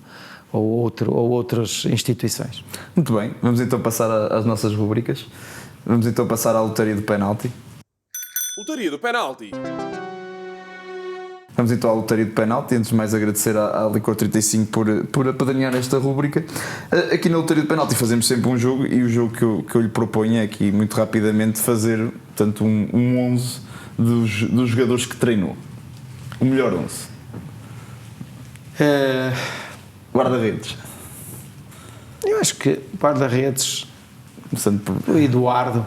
outras instituições. Muito bem, vamos então passar às nossas rubricas. Vamos então passar à lotaria do penalti. Lotaria do penalti. Vamos então à lotaria do penalti. Antes de mais, agradecer à Licor 35 por apadrinhar esta rúbrica. Aqui na lotaria do penalti fazemos sempre um jogo, e o jogo que eu lhe proponho é aqui, muito rapidamente, fazer portanto, um 11 dos jogadores que treinou. O melhor 11. Guarda-redes. Eu acho que guarda-redes, Começando por o Eduardo,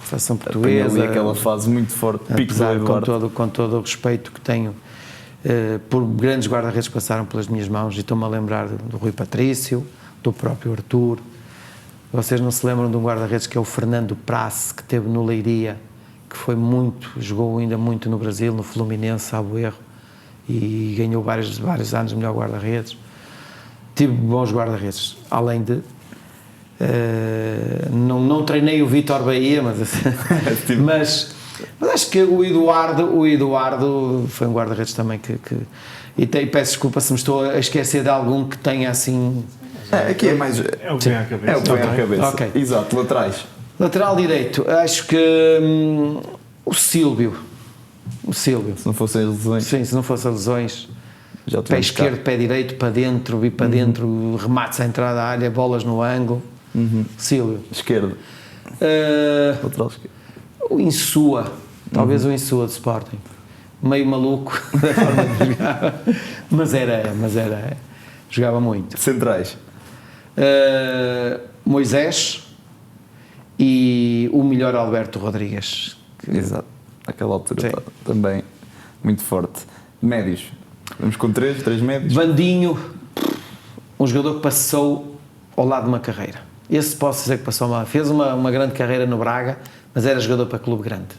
seleção portuguesa, ali aquela fase muito forte, pico do apesar Eduardo. com todo o respeito que tenho por grandes guarda-redes que passaram pelas minhas mãos, e estou-me a lembrar do Rui Patrício, do próprio Arthur. Vocês não se lembram de um guarda-redes que é o Fernando Prace, que teve no Leiria, que foi jogou ainda muito no Brasil, no Fluminense, salvo erro, e ganhou vários anos de melhor guarda-redes. Tive bons guarda-redes, além de... não treinei o Vítor Bahia, mas acho que o Eduardo foi um guarda-redes também e peço desculpa se me estou a esquecer de algum que tenha assim... Aqui é mais... É o que vem à cabeça. É o que vem à cabeça. Ok. Exato, laterais. Lateral direito, acho que o Sílvio. Se não fossem as lesões, Sim, se não fossem lesões, já pé tivemos esquerdo, cá. pé direito, para dentro, vir para dentro, remates à entrada da área, bolas no ângulo. Sílvio. Esquerdo. Lateral esquerdo. O Insua, talvez o Insua de Sporting. Meio maluco da forma de jogar, mas era, jogava muito. Centrais. Moisés e o melhor Alberto Rodrigues. Exato. Naquela altura Sim. também muito forte. Médios. Vamos com três médios. Bandinho, um jogador que passou ao lado de uma carreira. Esse posso dizer que fez uma grande carreira no Braga, mas era jogador para clube grande.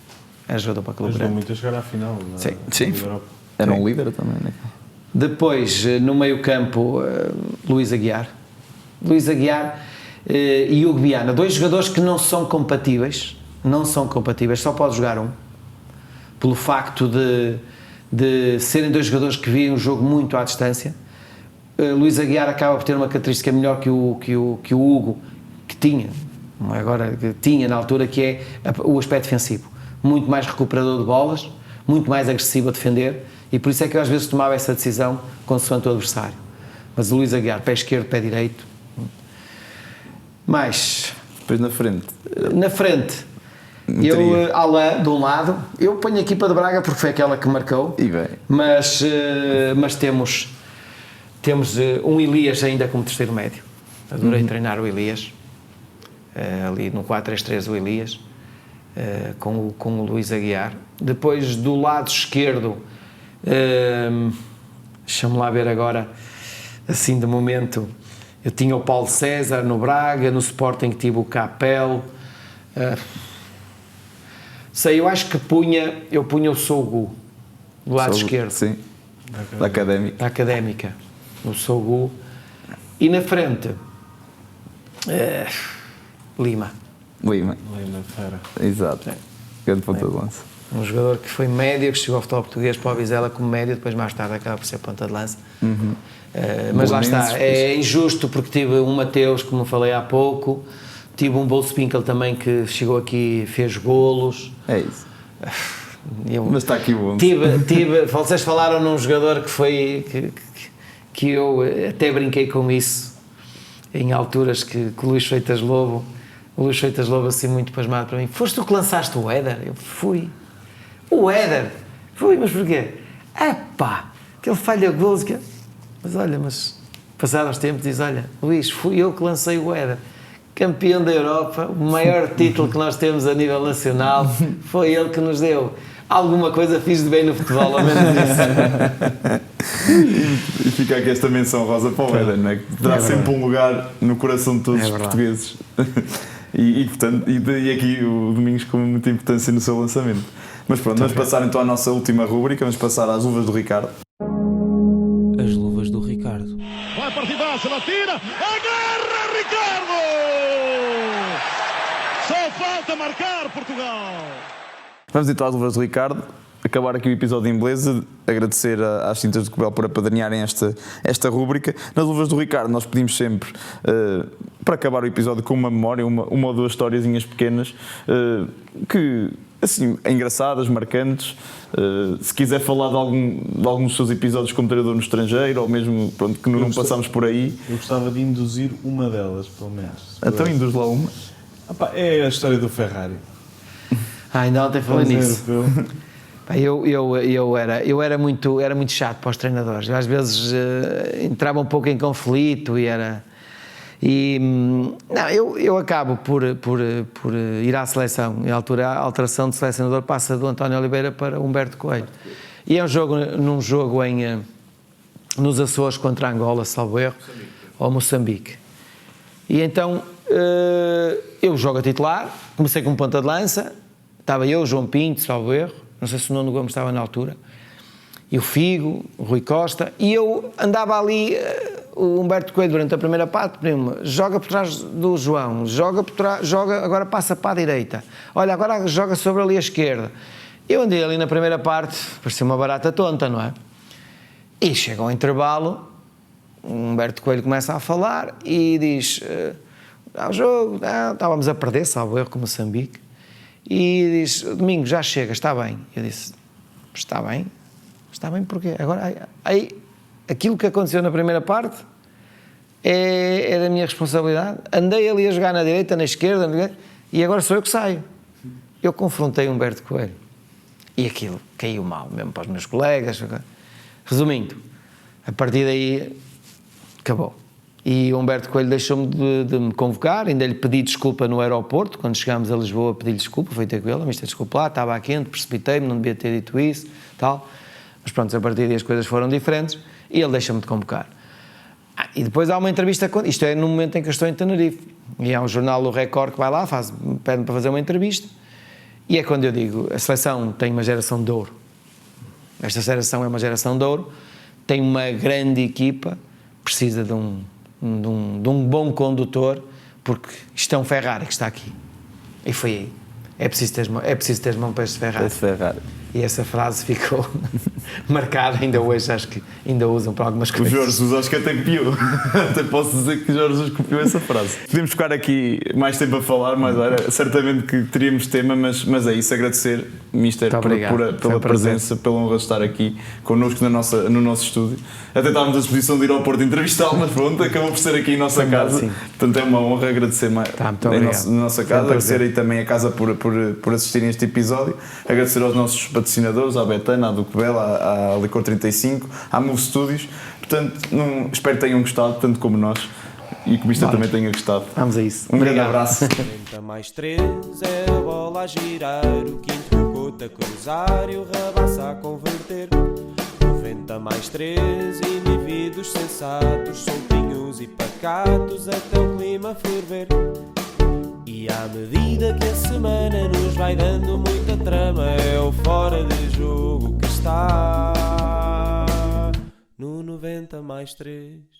Ajudou muito a chegar à final. Sim. Sim. Era um líder também, né? Depois, no meio campo, Luís Aguiar. E Hugo Viana, dois jogadores que não são compatíveis, só pode jogar um, pelo facto de serem dois jogadores que veem o jogo muito à distância. Luís Aguiar acaba por ter uma característica melhor que o Hugo, que tinha na altura, que é o aspecto defensivo, muito mais recuperador de bolas, muito mais agressivo a defender, e por isso é que eu às vezes tomava essa decisão consoante o adversário. Mas o Luís Aguiar, pé esquerdo, pé direito. Mas Depois na frente. eu, Alain, de um lado, eu ponho a equipa de Braga porque foi aquela que marcou, E bem. mas temos um Elias ainda como terceiro médio. Adorei treinar o Elias, ali no 4-3-3 o Elias, com o Luís Aguiar. Depois do lado esquerdo, deixa-me lá ver agora, assim de momento, eu tinha o Paulo César no Braga, no Sporting tive o Capel. Eu acho que eu punha o Sogu do lado esquerdo. Sim. Da Académica. Da Académica, o Sogu. E na frente, Lima. Lima. Fera. Exato. Grande ponta de lança. Um jogador que foi médio, que chegou ao futebol português para o Vizela como médio, depois mais tarde acaba por ser ponta de lança. Mas lá está, é injusto porque tive um Mateus, como falei há pouco, tive um Bolspinkel também que chegou aqui e fez golos. É isso. Mas está aqui o 11. Vocês falaram num jogador que eu até brinquei com isso em alturas que o Luís Freitas Lobo assim muito pasmado para mim: foste tu que lançaste o Éder? Eu fui. O Éder. Foi, mas porquê? Epá, que ele falha golos. Mas olha, passado uns tempos diz, olha, Luís, fui eu que lancei o Éder. Campeão da Europa, o maior título que nós temos a nível nacional, foi ele que nos deu. Alguma coisa fiz de bem no futebol, ao menos isso. E fica aqui esta menção rosa para o Éder, não é? Que terá sempre um lugar no coração de todos os portugueses. Portanto, e aqui o Domingos com muita importância no seu lançamento. Mas pronto, vamos passar então à nossa última rúbrica, vamos passar às luvas do Ricardo. As luvas do Ricardo. Vai partidaça, ela tira, agarra Ricardo! Só falta marcar Portugal! Vamos então às luvas do Ricardo. Acabar aqui o episódio em beleza, agradecer às Tintas de Cobel por apadrinharem esta rúbrica. Nas luvas do Ricardo nós pedimos sempre, para acabar o episódio, com uma memória, uma ou duas historiazinhas pequenas, que, assim, engraçadas, marcantes. Se quiser falar de alguns dos seus episódios como treinador no estrangeiro, ou mesmo, pronto, que não passámos por aí. Eu gostava de induzir uma delas, pelo menos. Então induz lá uma. É a história do Ferrari. Ainda ontem falei nisso. Eu era muito chato para os treinadores. Eu, às vezes entrava um pouco em conflito eu acabo por ir à seleção. Na altura a alteração de selecionador passa do António Oliveira para Humberto Coelho. E é num jogo nos Açores contra Angola, salvo erro, ou Moçambique. E então eu jogo a titular, comecei com ponta de lança, estava eu, João Pinto, salvo erro, não sei se o Nuno Gomes estava na altura, e o Figo, o Rui Costa, e eu andava ali, o Humberto Coelho durante a primeira parte, joga por trás do João, joga, agora passa para a direita, olha, agora joga sobre ali a esquerda. Eu andei ali na primeira parte, parecia uma barata tonta, não é? E chega ao intervalo, o Humberto Coelho começa a falar e diz, o jogo, estávamos a perder, salvo erro, com o Moçambique, e diz, Domingo, já chega, está bem. Eu disse, está bem porquê? Agora, aí, aquilo que aconteceu na primeira parte é da minha responsabilidade. Andei ali a jogar na direita, na esquerda, e agora sou eu que saio. Eu confrontei Humberto Coelho. E aquilo caiu mal, mesmo para os meus colegas. Resumindo, a partir daí, acabou. E o Humberto Coelho deixou-me de me convocar, ainda lhe pedi desculpa no aeroporto, quando chegámos a Lisboa pedi-lhe desculpa, foi ter com ele, mister, desculpa lá, estava quente, precipitei-me, não devia ter dito isso, tal. Mas pronto, a partir daí as coisas foram diferentes e ele deixa-me de convocar. E depois há uma entrevista, isto é no momento em que eu estou em Tenerife, e há um jornal do Record que vai lá, pede-me para fazer uma entrevista, e é quando eu digo, a seleção tem uma geração de ouro. Esta geração é uma geração de ouro, tem uma grande equipa, precisa de um bom condutor, porque isto é um Ferrari que está aqui. E foi aí. É preciso ter mão para este Ferrari. E essa frase ficou marcada, ainda hoje acho que ainda usam para algumas coisas. O Jorge Jesus acho que até copiou. Até posso dizer que o Jorge Jesus copiou essa frase. Podemos ficar aqui mais tempo a falar, mas olha, certamente que teríamos tema, mas é isso, agradecer, Mister, pela presença, pela honra de estar aqui connosco no nosso estúdio. Até estávamos à disposição de ir ao Porto entrevistá-lo, mas pronto, acabou por ser aqui em nossa casa. Sim. Portanto é uma honra agradecer mais na nossa casa, agradecer aí também a casa por assistirem a este episódio, agradecer aos nossos patrocinadores, à Betana, à Ducobel, à Licor 35, à Move Studios. Portanto, espero que tenham gostado, tanto como nós, e que o Mister também tenha gostado. Vamos a isso. Grande abraço. 90 mais 3 é a bola a girar, o quinto gota a cruzar e o rabaça a converter. 90 mais 3 indivíduos sensatos, soltinhos e pacatos até o clima ferver. E à medida que a semana nos vai dando muita trama, é o fora de jogo que está no 90 mais 3.